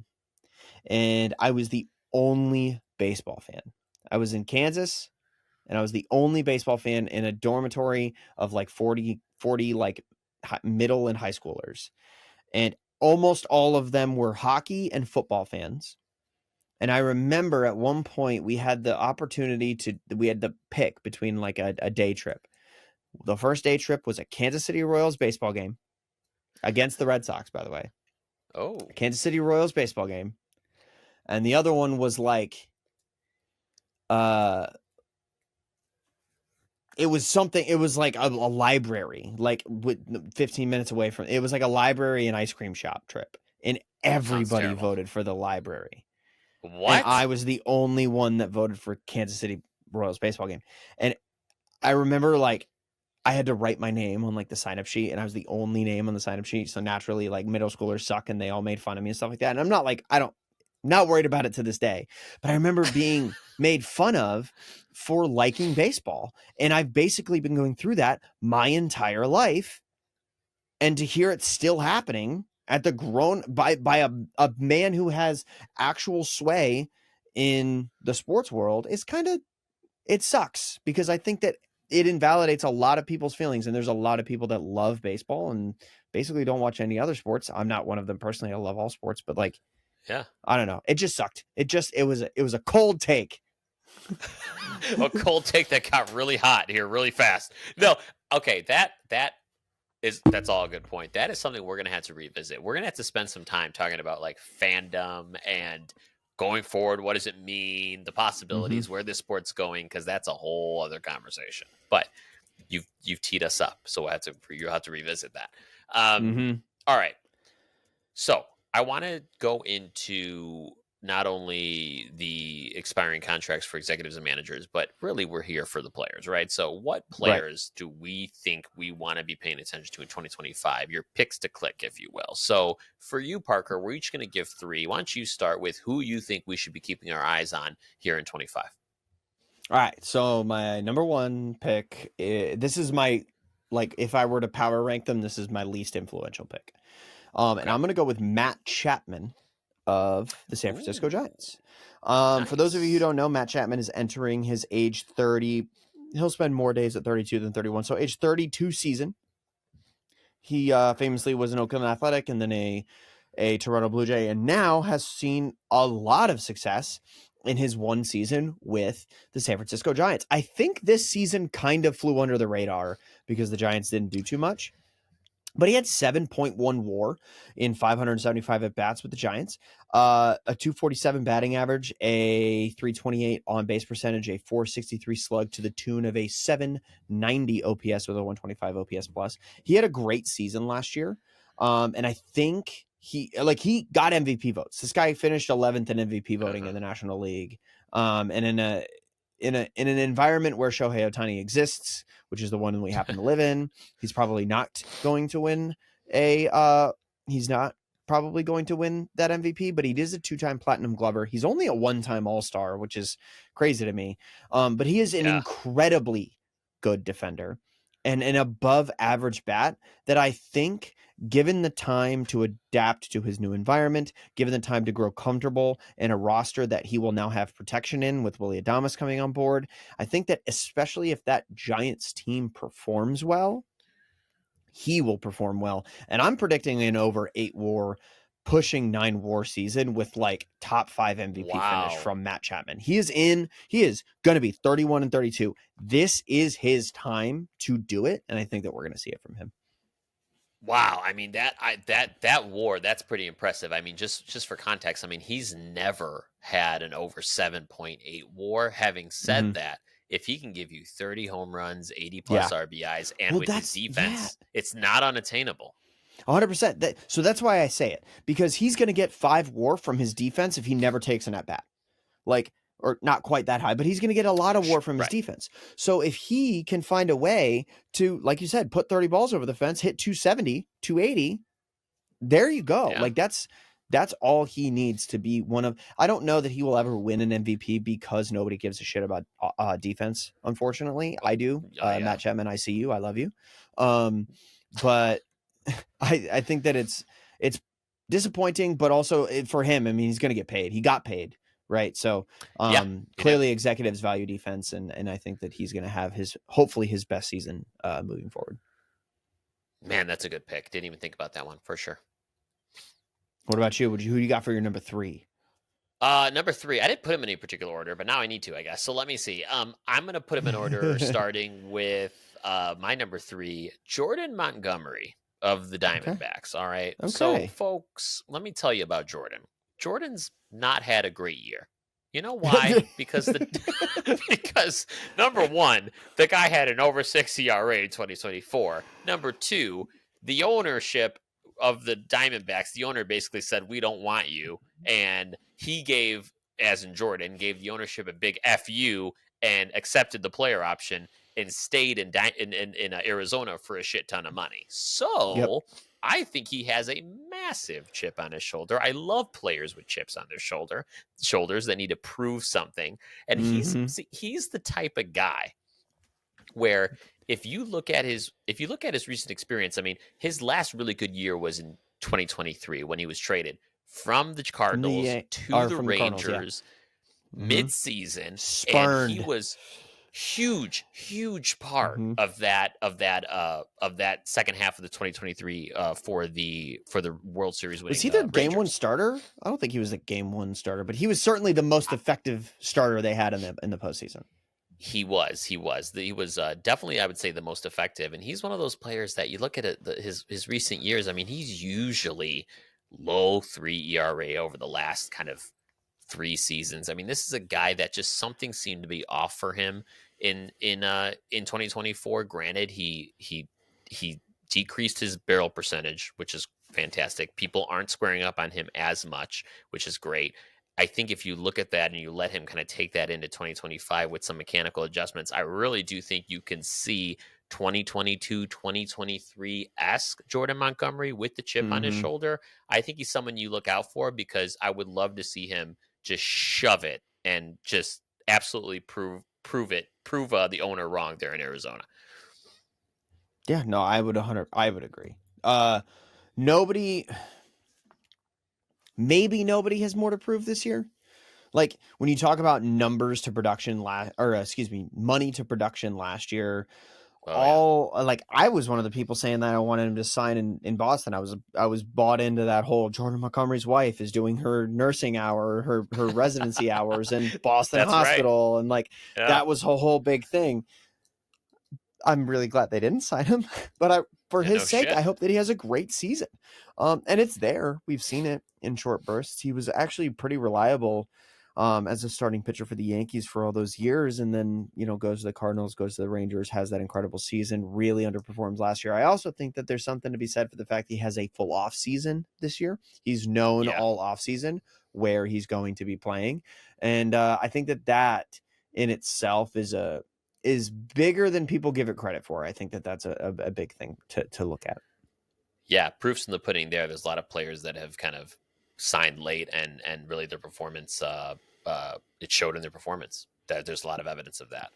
And I was the only baseball fan. I was in Kansas, and I was the only baseball fan in a dormitory of like 40 like middle and high schoolers. And almost all of them were hockey and football fans. And I remember at one point we had the pick between like a day trip. The first day trip was a Kansas City Royals baseball game against the Red Sox, by the way. Oh, Kansas City Royals baseball game. And the other one was like, it was like a library, like 15 minutes away from, it was like a library and ice cream shop trip. And everybody voted for the library. What? And I was the only one that voted for Kansas City Royals baseball game. And I remember like I had to write my name on like the sign up sheet, and I was the only name on the sign up sheet. So naturally, like, middle schoolers suck and they all made fun of me and stuff like that. And I'm not like, not worried about it to this day, but I remember being made fun of for liking baseball. And I've basically been going through that my entire life. And to hear it still happening at the grown by a man who has actual sway in the sports world is it sucks, because I think that it invalidates a lot of people's feelings. And there's a lot of people that love baseball and basically don't watch any other sports. I'm not one of them personally. I love all sports, but like, yeah, I don't know. It just sucked. It was a cold take. A cold take that got really hot here really fast. No, okay, that's all a good point. That is something we're gonna have to revisit. We're gonna have to spend some time talking about like fandom and going forward. What does it mean? The possibilities, where this sport's going, because that's a whole other conversation. But you've teed us up, so you'll have to revisit that. All right. So I want to go into not only the expiring contracts for executives and managers, but really we're here for the players, right? So what Right. players do we think we want to be paying attention to in 2025? Your picks to click, if you will. So for you, Parker, we're each going to give 3. Why don't you start with who you think we should be keeping our eyes on here in 25? All right. So my number 1 pick, this is my, like, if I were to power rank them, this is my least influential pick. And Okay. I'm going to go with Matt Chapman of the San Francisco Ooh, Giants. For those of you who nice. don't know, Matt Chapman is entering his age 30. He'll spend more days at 32 than 31. So age 32 season. He famously was an Oakland Athletic and then a Toronto Blue Jay, and now has seen a lot of success in his 1 season with the San Francisco Giants. I think this season kind of flew under the radar because the Giants didn't do too much. But he had 7.1 WAR in 575 at bats with the Giants, a 247 batting average, a 328 on base percentage, a 463 slug to the tune of a 790 OPS with a 125 OPS plus. He had a great season last year, and I think he got MVP votes. This guy finished 11th in MVP voting in the National League, and in an environment where Shohei Ohtani exists, which is the one we happen to live in, he's probably not going to win he's not probably going to win that MVP, but he is a 2-time platinum glover. He's only a 1-time all-star, which is crazy to me. But he is an incredibly good defender and an above average bat that I think, given the time to adapt to his new environment, given the time to grow comfortable in a roster that he will now have protection in with Willy Adames coming on board, I think that especially if that Giants team performs well, he will perform well. And I'm predicting an over 8 WAR, pushing 9 WAR season with like top 5 MVP finish from Matt Chapman. He is going to be 31 and 32. This is his time to do it. And I think that we're going to see it from him. Wow, I mean that WAR, that's pretty impressive. I mean, just for context, I mean he's never had an over 7.8 WAR. Having said that, if he can give you 30 home runs, 80 plus RBIs, and with his defense, it's not unattainable. 100%. So that's why I say it, because he's going to get 5 WAR from his defense if he never takes an at bat. Like, or not quite that high, but he's going to get a lot of WAR from his defense. So if he can find a way to, like you said, put 30 balls over the fence, hit 270, 280, there you go. Yeah. Like that's all he needs to be one of. I don't know that he will ever win an MVP because nobody gives a shit about defense. Unfortunately, I do. Matt Chapman, I see you. I love you. But I think that it's disappointing, but also for him, I mean, he's going to get paid. He got paid. Right. So clearly executives value defense. And I think that he's going to have hopefully his best season moving forward. Man, that's a good pick. Didn't even think about that one for sure. What about you? Who you got for your number 3? Number 3, I didn't put him in any particular order, but now I need to, I guess. So let me see. I'm going to put him in order starting with my number 3, Jordan Montgomery of the Diamondbacks. All right. Okay. So folks, let me tell you about Jordan. Jordan's not had a great year. You know why? Because because number 1, the guy had an over 6 ERA in 2024. Number 2, the ownership of the Diamondbacks, the owner basically said, we don't want you. And he gave, as in Jordan, gave the ownership a big FU and accepted the player option and stayed in Arizona for a shit ton of money. So I think he has a massive chip on his shoulder. I love players with chips on their shoulders that need to prove something. And he's the type of guy where if you look at his recent experience, I mean, his last really good year was in 2023 when he was traded from the Cardinals to the Rangers mid-season, and he was huge part of that second half of the 2023 for the World Series winning. Was he the game 1 starter? I don't think he was the game 1 starter, but he was certainly the most effective starter they had in the postseason. He was definitely, I would say, the most effective, and he's one of those players that you look at his recent years. I mean, he's usually low 3 ERA over the last kind of 3 seasons. I mean, this is a guy that just something seemed to be off for him in 2024. Granted, he decreased his barrel percentage, which is fantastic. People aren't squaring up on him as much, which is great. I think if you look at that and you let him kind of take that into 2025 with some mechanical adjustments, I really do think you can see 2022, 2023-esque Jordan Montgomery with the chip on his Mm-hmm. shoulder. I think he's someone you look out for because I would love to see him just shove it and just absolutely prove the owner wrong there in Arizona. Yeah, no, I would agree. Nobody has more to prove this year. Like when you talk about numbers to production money to production last year, I was one of the people saying that I wanted him to sign in Boston. I was bought into that whole Jordan Montgomery's wife is doing her nursing hour, her residency hours in Boston That's Hospital, and Yeah. that was a whole big thing. I'm really glad they didn't sign him, but for his sake, I hope that he has a great season. And it's there. We've seen it in short bursts. He was actually pretty reliable as a starting pitcher for the Yankees for all those years. And then, goes to the Cardinals, goes to the Rangers, has that incredible season, really underperforms last year. I also think that there's something to be said for the fact he has a full off season this year. He's known all off season where he's going to be playing. And I think that in itself is bigger than people give it credit for. I think that's a big thing to look at. Yeah, proof's in the pudding there. There's a lot of players that have kind of signed late and really their performance, it showed in their performance. There's a lot of evidence of that.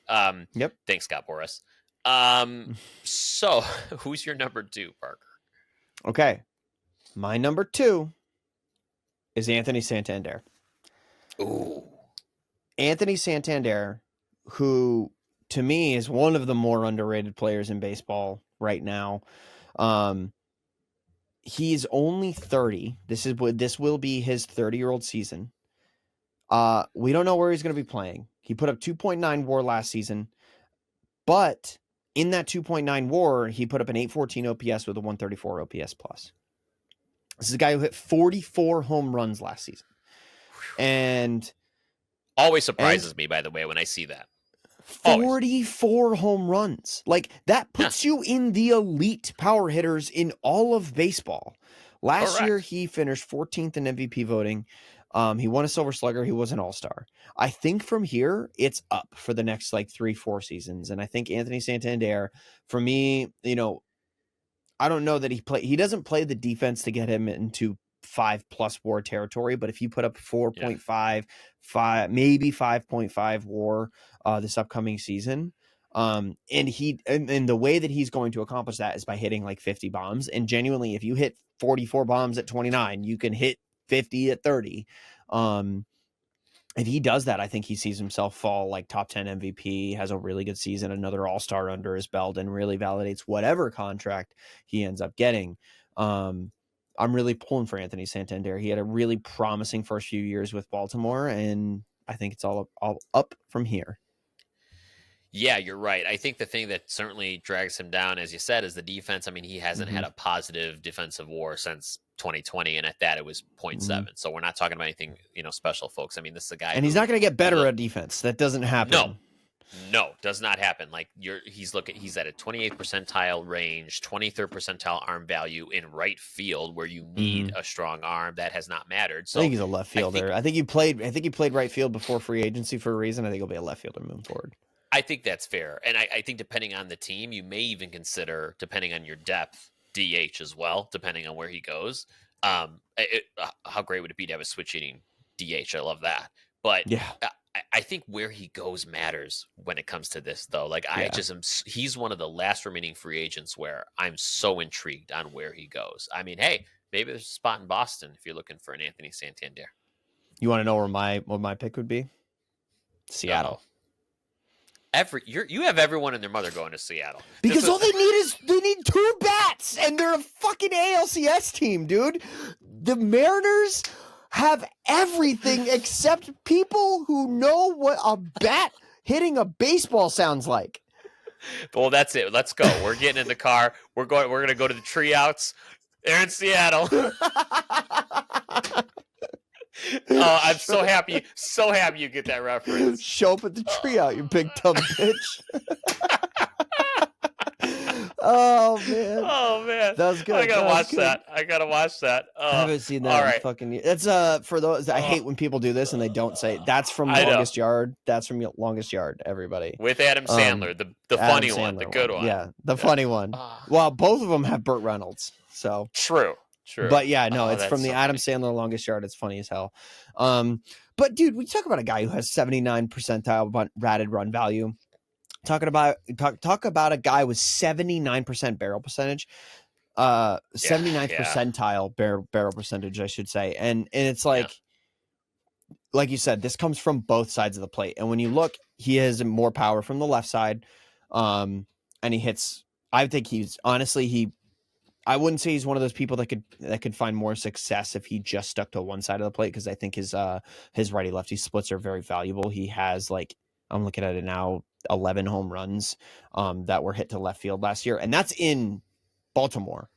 Yep. Thanks, Scott Boras. So who's your number 2, Parker? Okay. My number 2 is Anthony Santander. Ooh. Anthony Santander, who to me is one of the more underrated players in baseball right now. He's only 30. This will be his 30-year-old season. We don't know where he's going to be playing. He put up 2.9 WAR last season, but in that 2.9 WAR, he put up an 814 OPS with a 134 OPS plus. This is a guy who hit 44 home runs last season. And always surprises me, by the way, when I see that. 44 home runs. Like that puts you in the elite power hitters in all of baseball. Last year, he finished 14th in MVP voting. He won a Silver Slugger. He was an All-Star. I think from here, it's up for the next 3-4 seasons. And I think Anthony Santander, for me, I don't know that he doesn't play the defense to get him into 5+ WAR territory, but if you put up 4.5, maybe 5.5 WAR this upcoming season, and the way that he's going to accomplish that is by hitting 50 bombs. And genuinely, if you hit 44 bombs at 29, you can hit 50 at 30. If he does that, I think he sees himself fall top 10 MVP, has a really good season, another All-Star under his belt, and really validates whatever contract he ends up getting. I'm really pulling for Anthony Santander. He had a really promising first few years with Baltimore, and I think it's all up from here. Yeah, you're right. I think the thing that certainly drags him down, as you said, is the defense. I mean, he hasn't had a positive defensive WAR since 2020, and at that it was 0.7. So we're not talking about anything, special, folks. I mean, this is a guy, and he's not going to get better at defense. That doesn't happen. No, does not happen. He's at a 28th percentile range, 23rd percentile arm value in right field, where you need a strong arm. That has not mattered. So I think he's a left fielder. I think he played right field before free agency for a reason. I think he'll be a left fielder moving forward. I think that's fair. And I think depending on the team, you may even consider, depending on your depth, DH as well, depending on where he goes. How great would it be to have a switch hitting DH? I love that. But yeah, I think where he goes matters when it comes to this, though. He's one of the last remaining free agents where I'm so intrigued on where he goes. I mean, hey, maybe there's a spot in Boston if you're looking for an Anthony Santander. You want to know what my pick would be? Seattle. You have everyone and their mother going to Seattle because all they need 2 bats, and they're a fucking ALCS team, dude. The Mariners have everything except people who know what a bat hitting a baseball sounds like. Well, that's it. Let's go. We're getting in the car. We're going to go to the tree outs. They're in Seattle. Oh, I'm so happy you get that reference. Show up at the tree out, you big dumb bitch. Oh man, Oh man, that was I good. gotta That was watch good. that. I gotta watch that. I haven't seen All that in right. fucking. It's for those. I Oh, hate when people do this and they don't say that's from I know. Longest Yard. That's from Longest Yard. Everybody. With Adam Um, Sandler, the Adam funny one, the Sandler good one. one. Yeah, the funny one. Ah, Well, both of them have Burt Reynolds. So, true, true. but yeah, no, Oh, it's that's from the so Adam funny. Sandler Longest Yard. It's funny as hell. But dude, we talk about a guy who has 79 percentile ratted run value. Talk about a guy with 79% barrel percentage. Yeah, 79th yeah, percentile barrel percentage, I should say. And it's yeah. like you said, this comes from both sides of the plate. And when you look, he has more power from the left side. And he hits. I think he's honestly I wouldn't say he's one of those people that could find more success if he just stuck to one side of the plate, because I think his righty lefty splits are very valuable. He has, like, I'm looking at it now, 11 home runs that were hit to left field last year, and that's in Baltimore.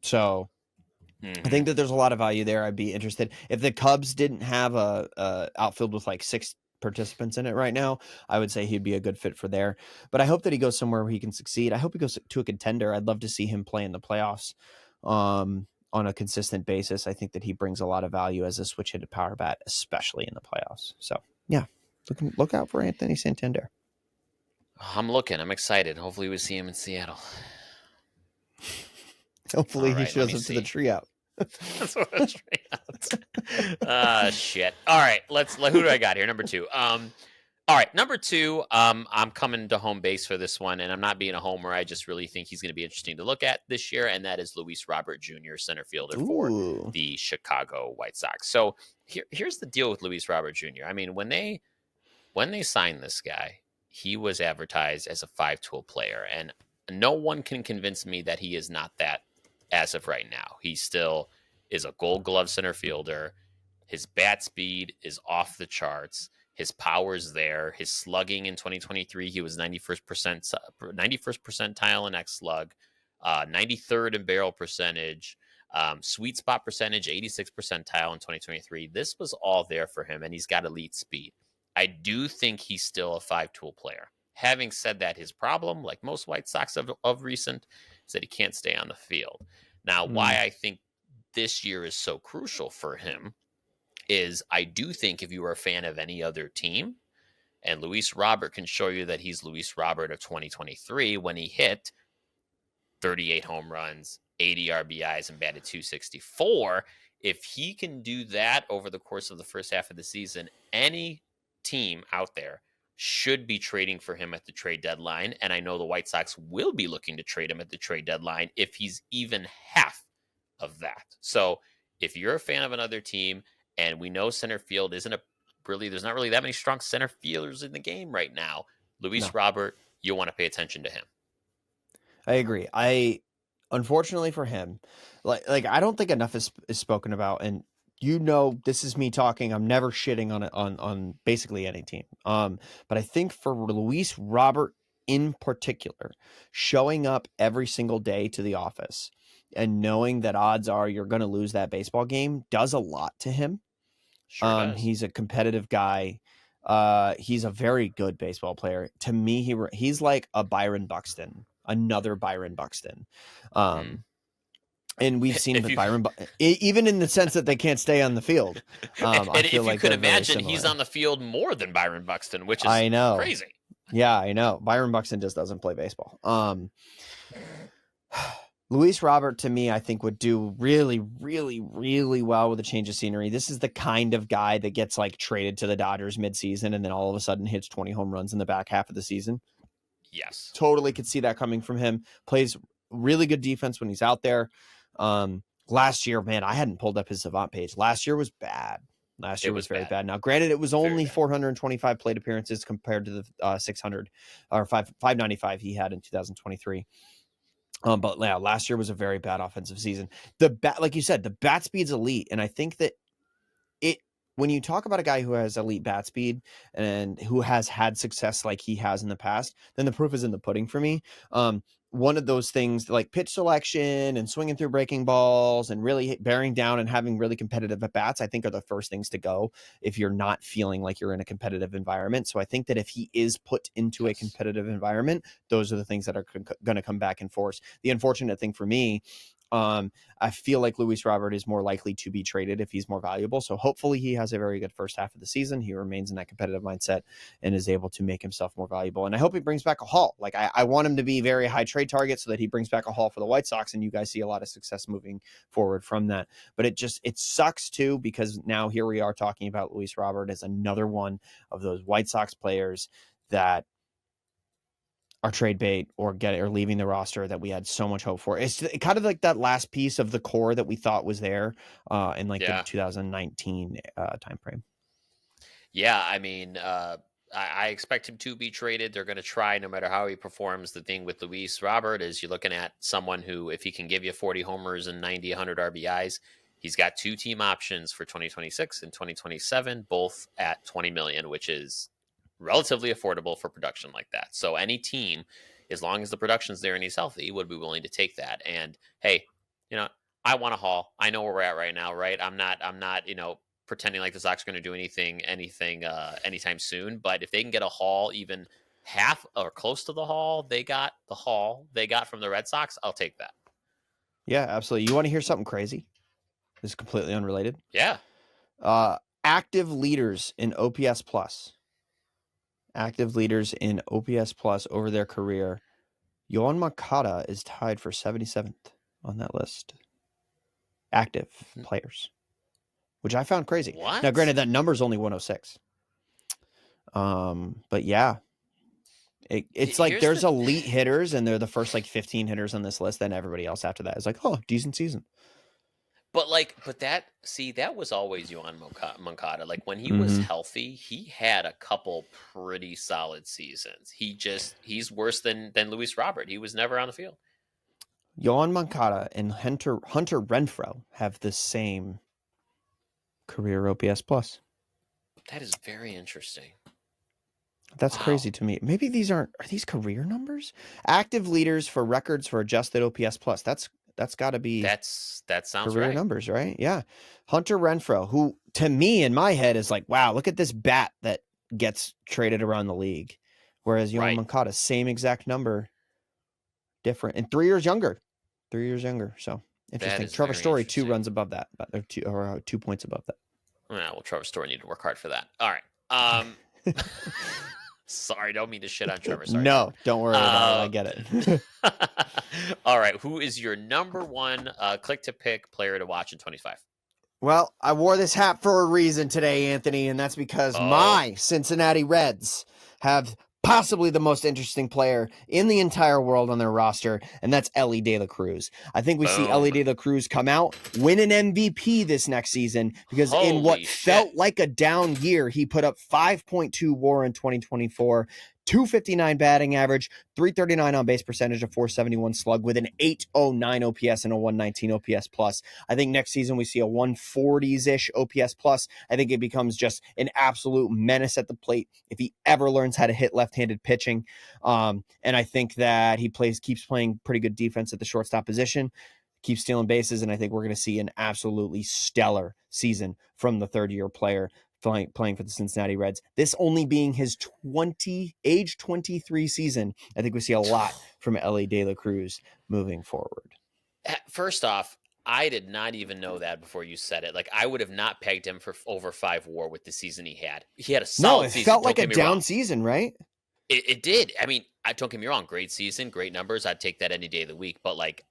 So I think that there's a lot of value there. I'd be interested if the Cubs didn't have a outfield with like 6 participants in it right now. I would say he'd be a good fit for there. But I hope that he goes somewhere where he can succeed. I hope he goes to a contender. I'd love to see him play in the playoffs on a consistent basis. I think that he brings a lot of value as a switch-hitted power bat, especially in the playoffs. So yeah, look out for Anthony Santander. I'm looking. I'm excited. Hopefully, we see him in Seattle. Hopefully, Right, he shows up to the tree out. That's what I'm shit. All right, who do I got here? Number 2. All right, number 2. I'm coming to home base for this one, and I'm not being a homer. I just really think he's going to be interesting to look at this year, and that is Luis Robert Jr., center fielder for the Chicago White Sox. So here's the deal with Luis Robert Jr. I mean, when they signed this guy, he was advertised as a 5-tool player, and no one can convince me that he is not that as of right now. He still is a Gold Glove center fielder. His bat speed is off the charts. His power's there. His slugging in 2023, he was 91st percentile in X slug, 93rd in barrel percentage, sweet spot percentage, 86th percentile in 2023. This was all there for him, and he's got elite speed. I do think he's still a 5-tool player. Having said that, his problem, like most White Sox of recent, is that he can't stay on the field. Now, why I think this year is so crucial for him is I do think if you are a fan of any other team, and Luis Robert can show you that he's Luis Robert of 2023 when he hit 38 home runs, 80 RBIs, and batted 264, if he can do that over the course of the first half of the season, any team out there should be trading for him at the trade deadline. And I know the White Sox will be looking to trade him at the trade deadline if he's even half of that. So if you're a fan of another team, and we know center field there's not really that many strong center fielders in the game right now, Luis Robert, you'll want to pay attention to him. I agree. Unfortunately for him, like I don't think enough is spoken about, and this is me talking. I'm never shitting on basically any team. But I think for Luis Robert in particular, showing up every single day to the office and knowing that odds are you're going to lose that baseball game does a lot to him. Sure does. He's a competitive guy. He's a very good baseball player. To me, he's like a Byron Buxton, another Byron Buxton. And we've seen Byron, even in the sense that they can't stay on the field. And if you could imagine, he's on the field more than Byron Buxton, which is crazy. Yeah, I know. Byron Buxton just doesn't play baseball. Luis Robert, to me, I think would do really, really, really well with a change of scenery. This is the kind of guy that gets like traded to the Dodgers midseason and then all of a sudden hits 20 home runs in the back half of the season. Yes. Totally could see that coming from him. Plays really good defense when he's out there. Last year, man, I hadn't pulled up his Savant page. Last year was bad. Last year was very bad. Now, granted, it was only 425 plate appearances compared to the 600 or 595 he had in 2023. But yeah, last year was a very bad offensive season. Like you said, the bat speed's elite. And I think that when you talk about a guy who has elite bat speed and who has had success like he has in the past, then the proof is in the pudding for me. one of those things like pitch selection and swinging through breaking balls and really bearing down and having really competitive at bats, I think are the first things to go if you're not feeling like you're in a competitive environment. So I think that if he is put into a competitive environment, those are the things that are going to come back in force. The unfortunate thing for me, I feel like Luis Robert is more likely to be traded if he's more valuable. So hopefully he has a very good first half of the season. He remains in that competitive mindset and is able to make himself more valuable. And I hope he brings back a haul. Like I want him to be very high trade target so that he brings back a haul for the White Sox. And you guys see a lot of success moving forward from that. But it sucks too, because now here we are talking about Luis Robert as another one of those White Sox players that are trade bait or leaving the roster that we had so much hope for. It's kind of like that last piece of the core that we thought was there in like the 2019 timeframe. Yeah, I mean, I expect him to be traded. They're going to try no matter how he performs. The thing with Luis Robert is you're looking at someone who, if he can give you 40 homers and 90, 100 RBIs, he's got 2 team options for 2026 and 2027, both at $20 million, which is relatively affordable for production like that. So any team, as long as the production's there and he's healthy, would be willing to take that. And hey, I want a haul. I know where we're at right now, right? I'm not, pretending like the Sox are going to do anything anytime soon. But if they can get a haul, even half or close to the haul they got from the Red Sox, I'll take that. Yeah, absolutely. You want to hear something crazy? This is completely unrelated. Yeah. Active leaders in OPS plus. Active leaders in OPS plus over their career. Yoan Moncada is tied for 77th on that list. Active players, which I found crazy. What? Now, granted, that number's only 106. But yeah, it's like there's elite hitters, and they're the first like 15 hitters on this list. Then everybody else after that is like, oh, decent season. But that was always Yoan Moncada. Like when he was healthy, he had a couple pretty solid seasons. He's worse than Luis Robert. He was never on the field. Yoan Moncada and Hunter Renfroe have the same career OPS plus. That is very interesting. That's crazy to me. Maybe are these career numbers? Active leaders for records for adjusted OPS plus. That's got to be that sounds career right. numbers, right? Yeah. Hunter Renfroe, who to me in my head is like, wow, look at this bat that gets traded around the league. Whereas Yoan Moncada, same exact number, different, and 3 years younger. 3 years younger. So interesting. Trevor Story 2 runs above that, but they're 2 points above that. Well, Trevor Story need to work hard for that. All right. Sorry, don't mean to shit on Trevor. Sorry, no, Trevor. Don't worry about it. I get it. All right. Who is your number one click to pick player to watch in 25? Well, I wore this hat for a reason today, Anthony, and that's because my Cincinnati Reds have possibly the most interesting player in the entire world on their roster, and that's Elly De La Cruz. I think we see Elly De La Cruz come out, win an MVP this next season, because in what felt like a down year, he put up 5.2 WAR in 2024, 259 batting average, 339 on base percentage, a 471 slug with an 809 OPS and a 119 OPS plus. I think next season we see a 140s-ish OPS plus. I think it becomes just an absolute menace at the plate if he ever learns how to hit left-handed pitching. And I think that he keeps playing pretty good defense at the shortstop position, keeps stealing bases, and I think we're going to see an absolutely stellar season from the third-year player playing for the Cincinnati Reds. This only being his age 23 season, I think we see a lot from Elly De La Cruz moving forward. First off, I did not even know that before you said it. Like, I would have not pegged him for over 5 WAR with the season he had. He had a solid season. No, it felt like a down season, right? It did. I mean, don't get me wrong. Great season, great numbers. I'd take that any day of the week. But, like,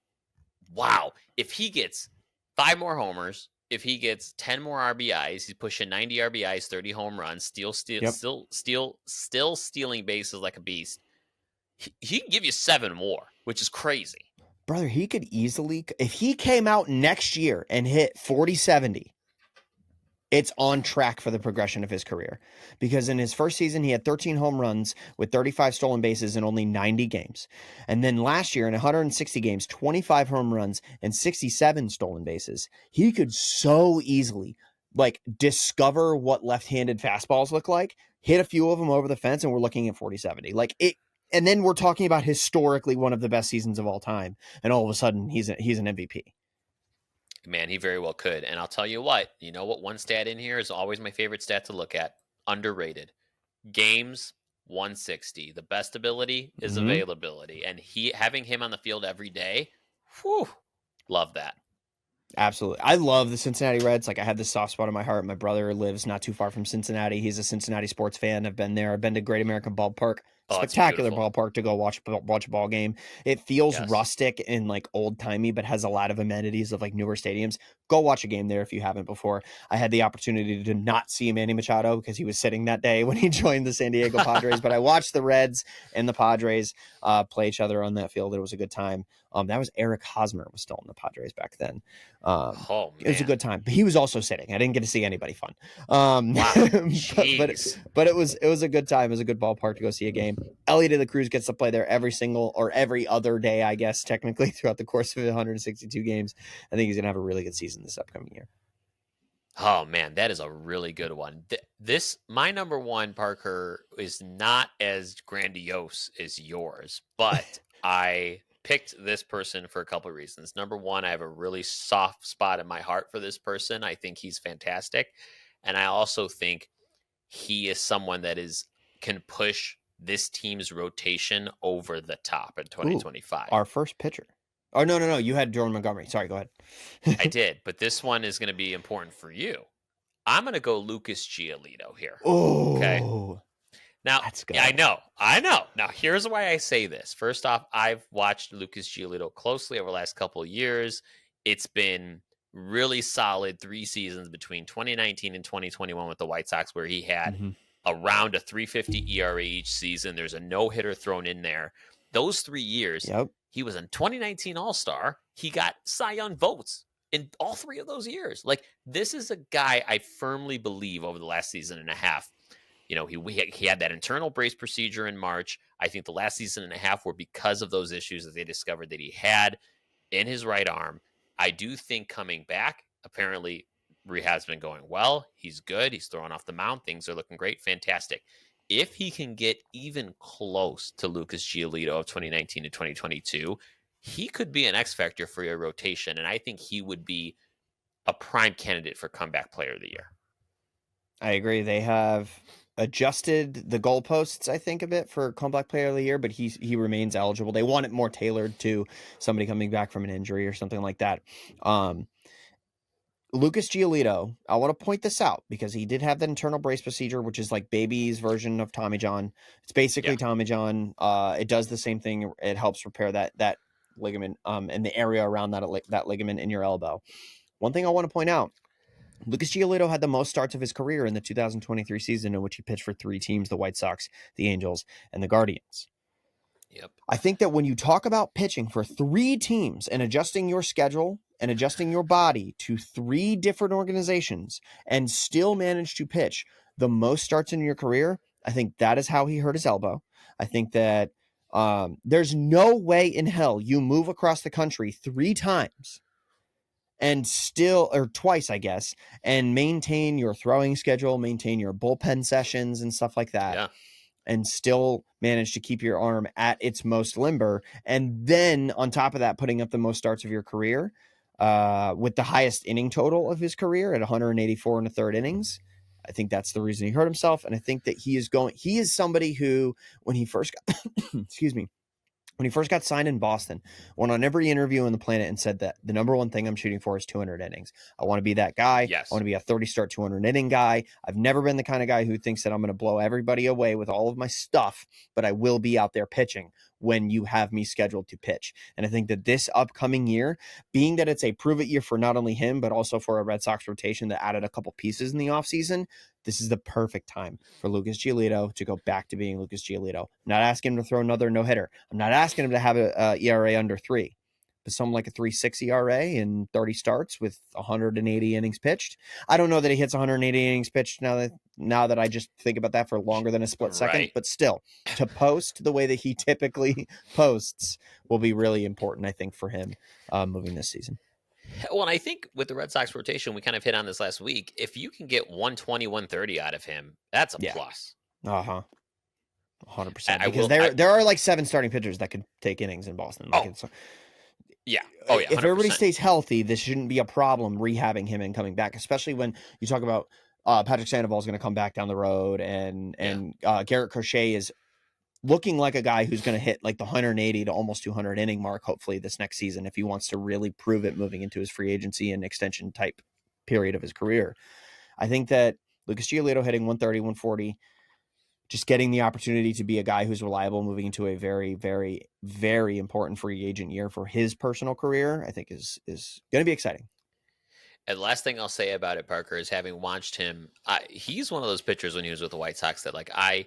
wow. If he gets 5 more homers, if he gets 10 more RBIs, he's pushing 90 RBIs, 30 home runs, still stealing bases like a beast. He can give you 7 more, which is crazy. Brother, he could easily, if he came out next year and hit 40-70, it's on track for the progression of his career. Because in his first season, he had 13 home runs with 35 stolen bases in only 90 games. And then last year, in 160 games, 25 home runs and 67 stolen bases. He could so easily discover what left-handed fastballs look like, hit a few of them over the fence, and we're looking at 40-70. and then we're talking about historically one of the best seasons of all time, and all of a sudden he's an MVP. Man, he very well could. And I'll tell you what, one stat in here is always my favorite stat to look at. Underrated. Games 160. The best ability is availability. And having him on the field every day, whew, love that. Absolutely. I love the Cincinnati Reds. Like, I have this soft spot in my heart. My brother lives not too far from Cincinnati. He's a Cincinnati sports fan. I've been there. I've been to Great American Ballpark. Spectacular ballpark to go watch a ball game. It feels rustic and like old timey, but has a lot of amenities of like newer stadiums. Go watch a game there if you haven't before. I had the opportunity to not see Manny Machado because he was sitting that day when he joined the San Diego Padres, but I watched the Reds and the Padres play each other on that field. It was a good time. That was Eric Hosmer was still in the Padres back then. It was a good time, but he was also sitting. I didn't get to see anybody fun. Wow. but it was a good time. It was a good ballpark to go see a game. Elliot de la Cruz gets to play there every other day, I guess, technically throughout the course of 162 games. I think he's going to have a really good season this upcoming year. Oh man, that is a really good one. My number one, Parker, is not as grandiose as yours, but I picked this person for a couple of reasons. Number one, I have a really soft spot in my heart for this person. I think he's fantastic. And I also think he is someone that can push this team's rotation over the top in 2025. Our first pitcher. Oh, no. You had Jordan Montgomery. Sorry, go ahead. I did, but this one is going to be important for you. I'm going to go Lucas Giolito here. Oh, okay. Now, that's good. I know. Now, here's why I say this. First off, I've watched Lucas Giolito closely over the last couple of years. It's been really solid 3 seasons between 2019 and 2021 with the White Sox, where he had around a 3.50 ERA each season. There's a no-hitter thrown in there. Those 3 years, he was a 2019 All-Star. He got Cy Young votes in all 3 of those years. Like, this is a guy I firmly believe over the last season and a half. He had that internal brace procedure in March. I think the last season and a half were because of those issues that they discovered that he had in his right arm. I do think coming back, apparently rehab's been going well. He's good. He's throwing off the mound. Things are looking great. Fantastic. If he can get even close to Lucas Giolito of 2019 to 2022, he could be an X factor for your rotation. And I think he would be a prime candidate for comeback player of the year. I agree. They have adjusted the goalposts, I think, a bit for comeback player of the year, but he remains eligible. They want it more tailored to somebody coming back from an injury or something like that. Lucas Giolito, I want to point this out because he did have that internal brace procedure, which is like baby's version of Tommy John. It's basically Tommy John. It does the same thing. It helps repair that ligament and the area around that ligament in your elbow. One thing I want to point out, Lucas Giolito had the most starts of his career in the 2023 season, in which he pitched for 3 teams: the White Sox, the Angels, and the Guardians. Yep. I think that when you talk about pitching for 3 teams and adjusting your schedule and adjusting your body to 3 different organizations and still manage to pitch the most starts in your career, I think that is how he hurt his elbow. I think that there's no way in hell you move across the country 3 times and twice, I guess, and maintain your throwing schedule, maintain your bullpen sessions and stuff like that, and still manage to keep your arm at its most limber. And then on top of that, putting up the most starts of your career with the highest inning total of his career at 184 and a third innings. I think that's the reason he hurt himself. And I think that he is somebody who, when he first got, when he first got signed in Boston, went on every interview on the planet and said that the number one thing I'm shooting for is 200 innings. I want to be that guy. Yes. I want to be a 30-start, 200-inning guy. I've never been the kind of guy who thinks that I'm going to blow everybody away with all of my stuff, but I will be out there pitching when you have me scheduled to pitch. And I think that this upcoming year, being that it's a prove-it year for not only him, but also for a Red Sox rotation that added a couple pieces in the offseason, this is the perfect time for Lucas Giolito to go back to being Lucas Giolito. I'm not asking him to throw another no-hitter. I'm not asking him to have a ERA under 3, but something like a 3.6 ERA in 30 starts with 180 innings pitched. I don't know that he hits 180 innings pitched now that I just think about that for longer than a split second, but still, to post the way that he typically posts will be really important, I think, for him moving this season. Well, and I think with the Red Sox rotation, we kind of hit on this last week. If you can get 120, 130 out of him, that's a plus. Uh-huh. 100%. I Because will. I, there are like 7 starting pitchers that could take innings in Boston. Like oh it's yeah. Oh yeah. if everybody 100%. stays healthy, this shouldn't be a problem rehabbing him and coming back, especially when you talk about Patrick Sandoval is going to come back down the road, and Yeah. Garrett Crochet is looking like a guy who's going to hit like the 180 to almost 200 inning mark, hopefully this next season, if he wants to really prove it moving into his free agency and extension type period of his career. I think that Lucas Giolito hitting 130, 140, just getting the opportunity to be a guy who's reliable moving into a very, very, very important free agent year for his personal career, I think is going to be exciting. And the last thing I'll say about it, Parker, is having watched him, he's one of those pitchers when he was with the White Sox that like I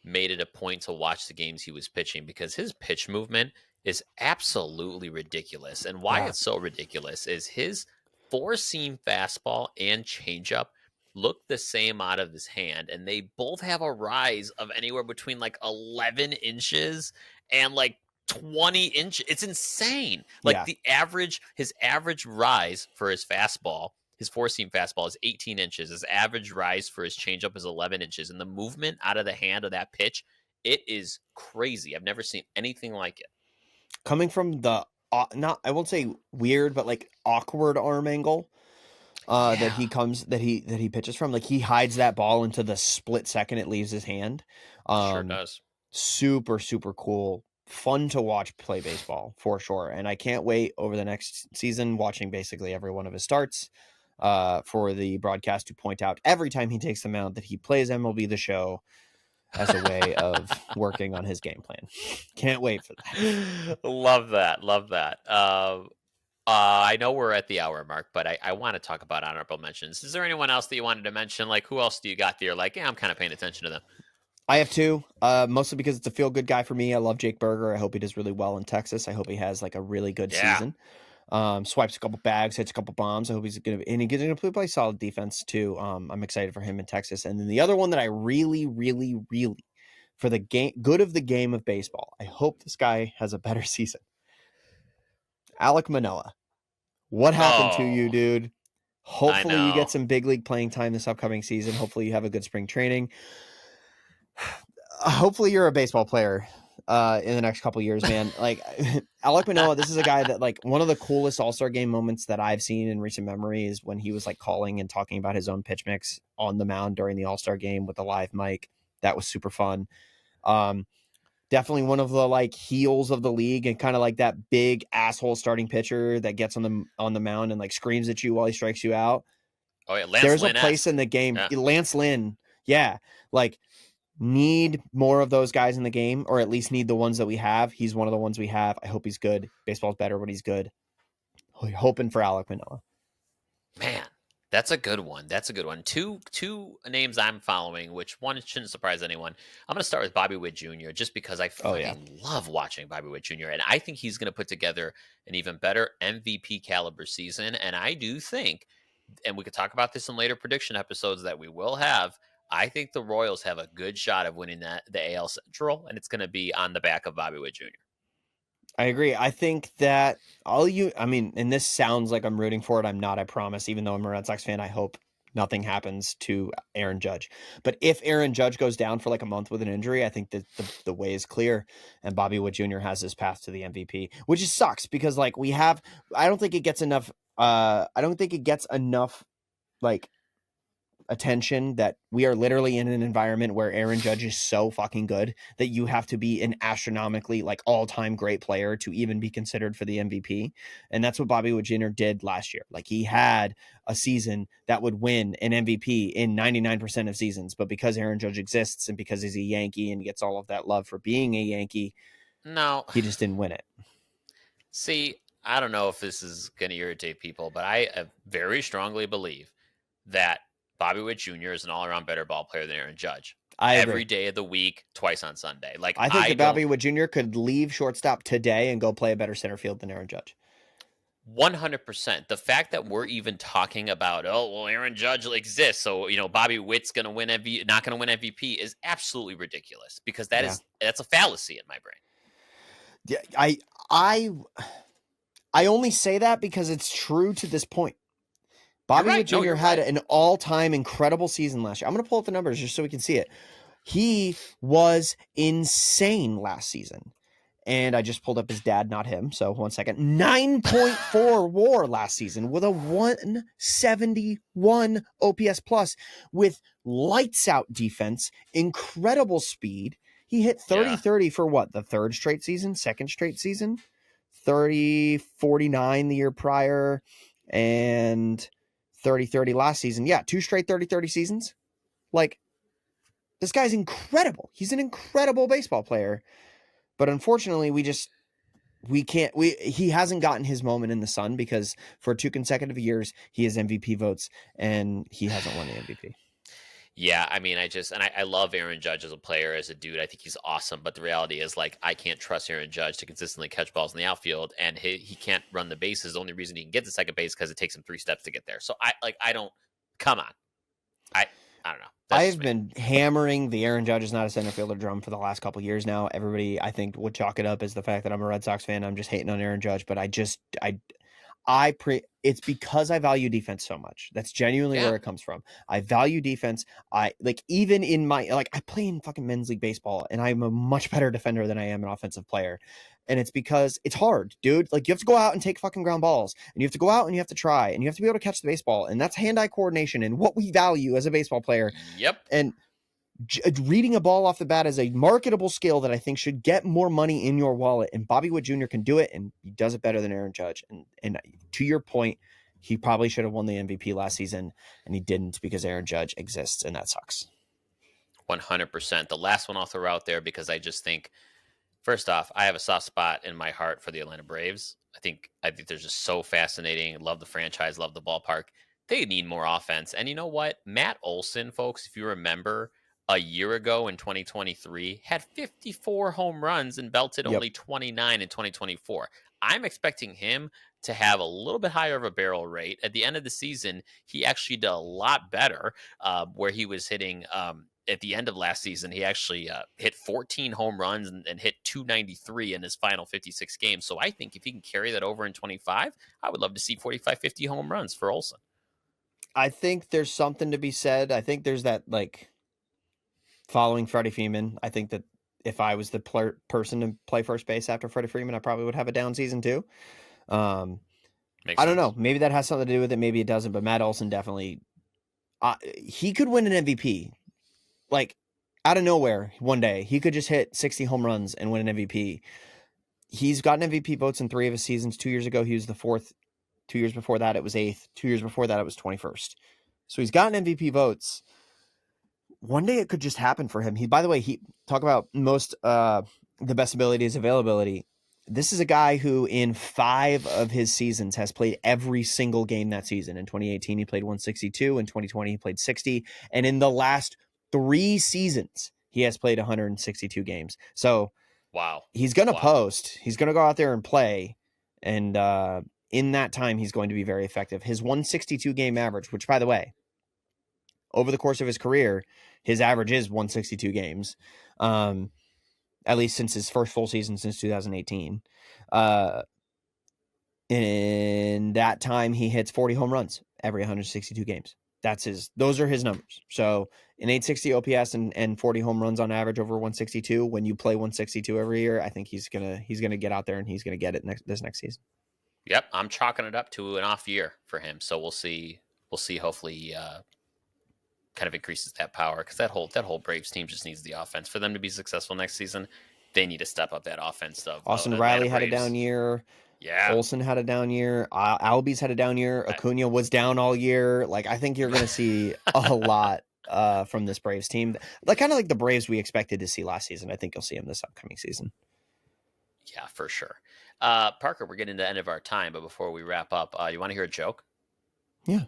made it a point to watch the games he was pitching because his pitch movement is absolutely ridiculous. And why Yeah. it's so ridiculous is his four-seam fastball and changeup look the same out of his hand, and they both have a rise of anywhere between like 11 inches and like 20 inches. It's insane. Like his average rise for his fastball, his four seam fastball is 18 inches. His average rise for his changeup is 11 inches. And the movement out of the hand of that pitch, it is crazy. I've never seen anything like it. Coming from the, not, I won't say weird, but like awkward arm angle that he pitches from, like he hides that ball into the split second it leaves his hand. Sure does. Super, super cool. Fun to watch play baseball for sure. And I can't wait over the next season watching basically every one of his starts for the broadcast to point out every time he takes the mound that he plays MLB The Show as a way of working on his game plan. Can't wait for that. Love that. Love that. I know we're at the hour mark, but I want to talk about honorable mentions. Is there anyone else that you wanted to mention? Like, who else do you got there? Like, yeah, I'm kind of paying attention to them. I have 2, mostly because it's a feel-good guy for me. I love Jake Berger. I hope he does really well in Texas. I hope he has like a really good season. Swipes a couple bags, hits a couple bombs. I hope he's going to play solid defense too. I'm excited for him in Texas. And then the other one that I really, really, really, for the good of the game of baseball, I hope this guy has a better season. Alek Manoah. What happened to you, dude? Hopefully you get some big league playing time this upcoming season. Hopefully you have a good spring training. Hopefully you're a baseball player in the next couple years, man. Like Alek Manoah, this is a guy that like one of the coolest All-Star game moments that I've seen in recent memory is when he was like calling and talking about his own pitch mix on the mound during the All-Star game with a live mic. That was super fun. Definitely one of the like heels of the league and kind of like that big asshole starting pitcher that gets on the mound and like screams at you while he strikes you out. Oh yeah, there's a place in the game. Yeah. Lance Lynn, like need more of those guys in the game, or at least need the ones that we have. He's one of the ones we have. I hope he's good. Baseball's better when he's good. Hoping for Alek Manoah. Man, that's a good one. Two names I'm following, which one shouldn't surprise anyone. I'm going to start with Bobby Witt Jr. just because I love watching Bobby Witt Jr. And I think he's going to put together an even better MVP caliber season. And I do think, and we could talk about this in later prediction episodes that we will have, I think the Royals have a good shot of winning the AL Central, and it's going to be on the back of Bobby Witt Jr. I agree. I think that and this sounds like I'm rooting for it. I'm not, I promise. Even though I'm a Red Sox fan, I hope nothing happens to Aaron Judge. But if Aaron Judge goes down for like a month with an injury, I think that the way is clear, and Bobby Witt Jr. has his path to the MVP, which just sucks because like I don't think it gets enough like attention that we are literally in an environment where Aaron Judge is so fucking good that you have to be an astronomically like all-time great player to even be considered for the MVP. And that's what Bobby Witt Jr. did last year. Like he had a season that would win an MVP in 99% of seasons, but because Aaron Judge exists and because he's a Yankee and gets all of that love for being a Yankee, he just didn't win it. See, I don't know if this is going to irritate people, but I very strongly believe that Bobby Witt Jr. is an all-around better ball player than Aaron Judge. Every day of the week, twice on Sunday. Like I think that Bobby Witt Jr. could leave shortstop today and go play a better center field than Aaron Judge. 100%. The fact that we're even talking about, Aaron Judge exists, so Bobby Witt's going to win not going to win MVP is absolutely ridiculous because that's a fallacy in my brain. Yeah, I only say that because it's true to this point. Bobby Witt Jr. had an all-time incredible season last year. I'm going to pull up the numbers just so we can see it. He was insane last season. And I just pulled up his dad, not him. So 1 second. 9.4 WAR last season with a 171 OPS plus with lights out defense, incredible speed. He hit 30-30 for what? The third straight season, second straight season, 30-49 the year prior, and 30-30 last season. Yeah, 2 straight 30-30 seasons. Like, this guy's incredible. He's an incredible baseball player. But unfortunately, he hasn't gotten his moment in the sun because for 2 consecutive years, he has MVP votes and he hasn't won the MVP. Yeah, I mean, I love Aaron Judge as a player, as a dude. I think he's awesome. But the reality is, like, I can't trust Aaron Judge to consistently catch balls in the outfield, and he can't run the bases. The only reason he can get to second base because it takes him 3 steps to get there. So I don't. Come on, I don't know. I've been hammering the Aaron Judge is not a center fielder drum for the last couple of years now. Everybody, I think, would chalk it up as the fact that I'm a Red Sox fan. I'm just hating on Aaron Judge, but it's because I value defense so much. That's genuinely where it comes from. I value defense. Even in I play in fucking men's league baseball, and I'm a much better defender than I am an offensive player. And it's because it's hard, dude. Like, you have to go out and take fucking ground balls, and you have to go out and you have to try, and you have to be able to catch the baseball. And that's hand-eye coordination and what we value as a baseball player. Yep. And reading a ball off the bat is a marketable skill that I think should get more money in your wallet. And Bobby Witt Jr. can do it, and he does it better than Aaron Judge. And to your point, he probably should have won the MVP last season, and he didn't because Aaron Judge exists, and that sucks. 100%. The last one I'll throw out there because I just think, first off, I have a soft spot in my heart for the Atlanta Braves. I think they're just so fascinating. Love the franchise, love the ballpark. They need more offense. And you know what? Matt Olson, folks, if you remember, a year ago in 2023, had 54 home runs and belted only 29 in 2024. I'm expecting him to have a little bit higher of a barrel rate. At the end of the season, he actually did a lot better, where he was hitting at the end of last season. He actually hit 14 home runs and hit 293 in his final 56 games. So I think if he can carry that over in 25, I would love to see 45, 50 home runs for Olson. I think there's something to be said. I think there's that, following Freddie Freeman. I think that if I was the person to play first base after Freddie Freeman, I probably would have a down season too. I don't know. Maybe that has something to do with it. Maybe it doesn't. But Matt Olson definitely, he could win an MVP. Like, out of nowhere, one day he could just hit 60 home runs and win an MVP. He's gotten MVP votes in 3 of his seasons. 2 years ago, he was the 4th. 2 years before that, it was 8th. 2 years before that, it was 21st. So he's gotten MVP votes. One day it could just happen for him. By the way, he talk about most the best ability is availability. This is a guy who in 5 of his seasons has played every single game that season. In 2018, he played 162. In 2020, he played 60. And in the last 3 seasons, he has played 162 games. So wow, he's going to post. He's going to go out there and play. And in that time, he's going to be very effective. His 162 game average, which, by the way, over the course of his career, his average is 162 games, at least since his first full season since 2018. In that time, he hits 40 home runs every 162 games. Those are his numbers. So an 860 OPS and 40 home runs on average over 162. When you play 162 every year, I think he's gonna get out there and he's gonna get it this next season. Yep, I'm chalking it up to an off year for him. So we'll see. Hopefully, he kind of increases that power, because that whole Braves team just needs the offense for them to be successful next season. They need to step up that offense. Austin Riley had a down year. Yeah. Olson had a down year. Albies had a down year. Acuna was down all year. I think you're going to see a lot from this Braves team. Kind of like the Braves we expected to see last season. I think you'll see them this upcoming season. Yeah, for sure. Parker, we're getting to the end of our time, but before we wrap up, you want to hear a joke? Yeah.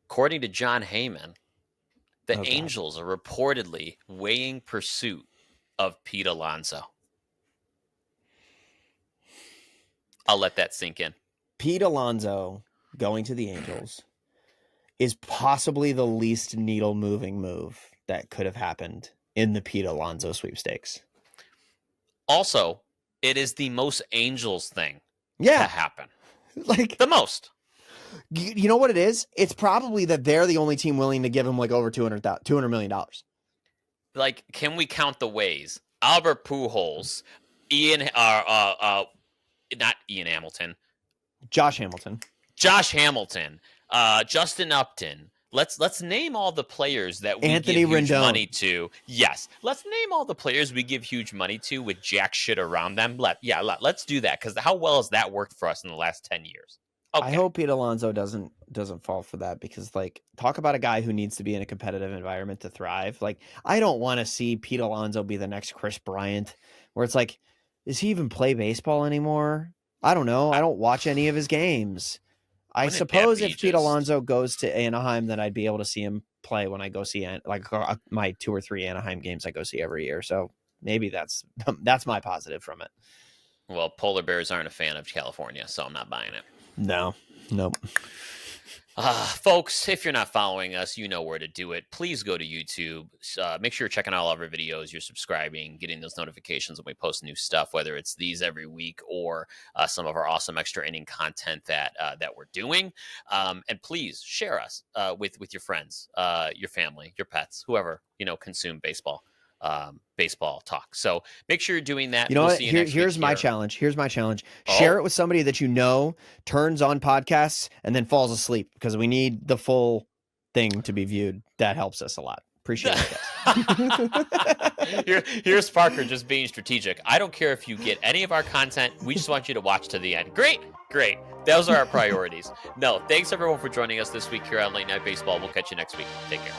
According to John Heyman, the Angels are reportedly weighing pursuit of Pete Alonso. I'll let that sink in. Pete Alonso going to the Angels is possibly the least needle-moving move that could have happened in the Pete Alonso sweepstakes. Also, it is the most Angels thing to happen. The most. You know what it is? It's probably that they're the only team willing to give him over $200 million. like, can we count the ways? Albert Pujols, not Ian Hamilton, Josh Hamilton, Josh Hamilton, Justin Upton. Let's name all the players that we Anthony give huge Rendon. money to. Yes, let's name all the players we give huge money to with jack shit around them. Let's do that, because how well has that worked for us in the last 10 years? Okay. I hope Pete Alonso doesn't fall for that, because like, talk about a guy who needs to be in a competitive environment to thrive. Like, I don't want to see Pete Alonso be the next Chris Bryant, where it's like, does he even play baseball anymore? I don't know. I don't watch any of his games. I suppose if Pete Alonso goes to Anaheim, then I'd be able to see him play when I go see my 2 or 3 Anaheim games I go see every year. So maybe that's my positive from it. Well, polar bears aren't a fan of California, so I'm not buying it. No, nope. Folks, if you're not following us, you know where to do it. Please go to YouTube. Make sure you're checking out all of our videos. You're subscribing, getting those notifications when we post new stuff, whether it's these every week or some of our awesome extra inning content that we're doing. And please share us with your friends, your family, your pets, whoever consume baseball talk. So make sure you're doing that. You know what? Here's my challenge. Share it with somebody that you know turns on podcasts and then falls asleep, because we need the full thing to be viewed. That helps us a lot. Appreciate it. Here's Parker just being strategic. I don't care if you get any of our content. We just want you to watch to the end. Great. Those are our priorities. No, thanks everyone for joining us this week here on Late Night Baseball. We'll catch you next week. Take care.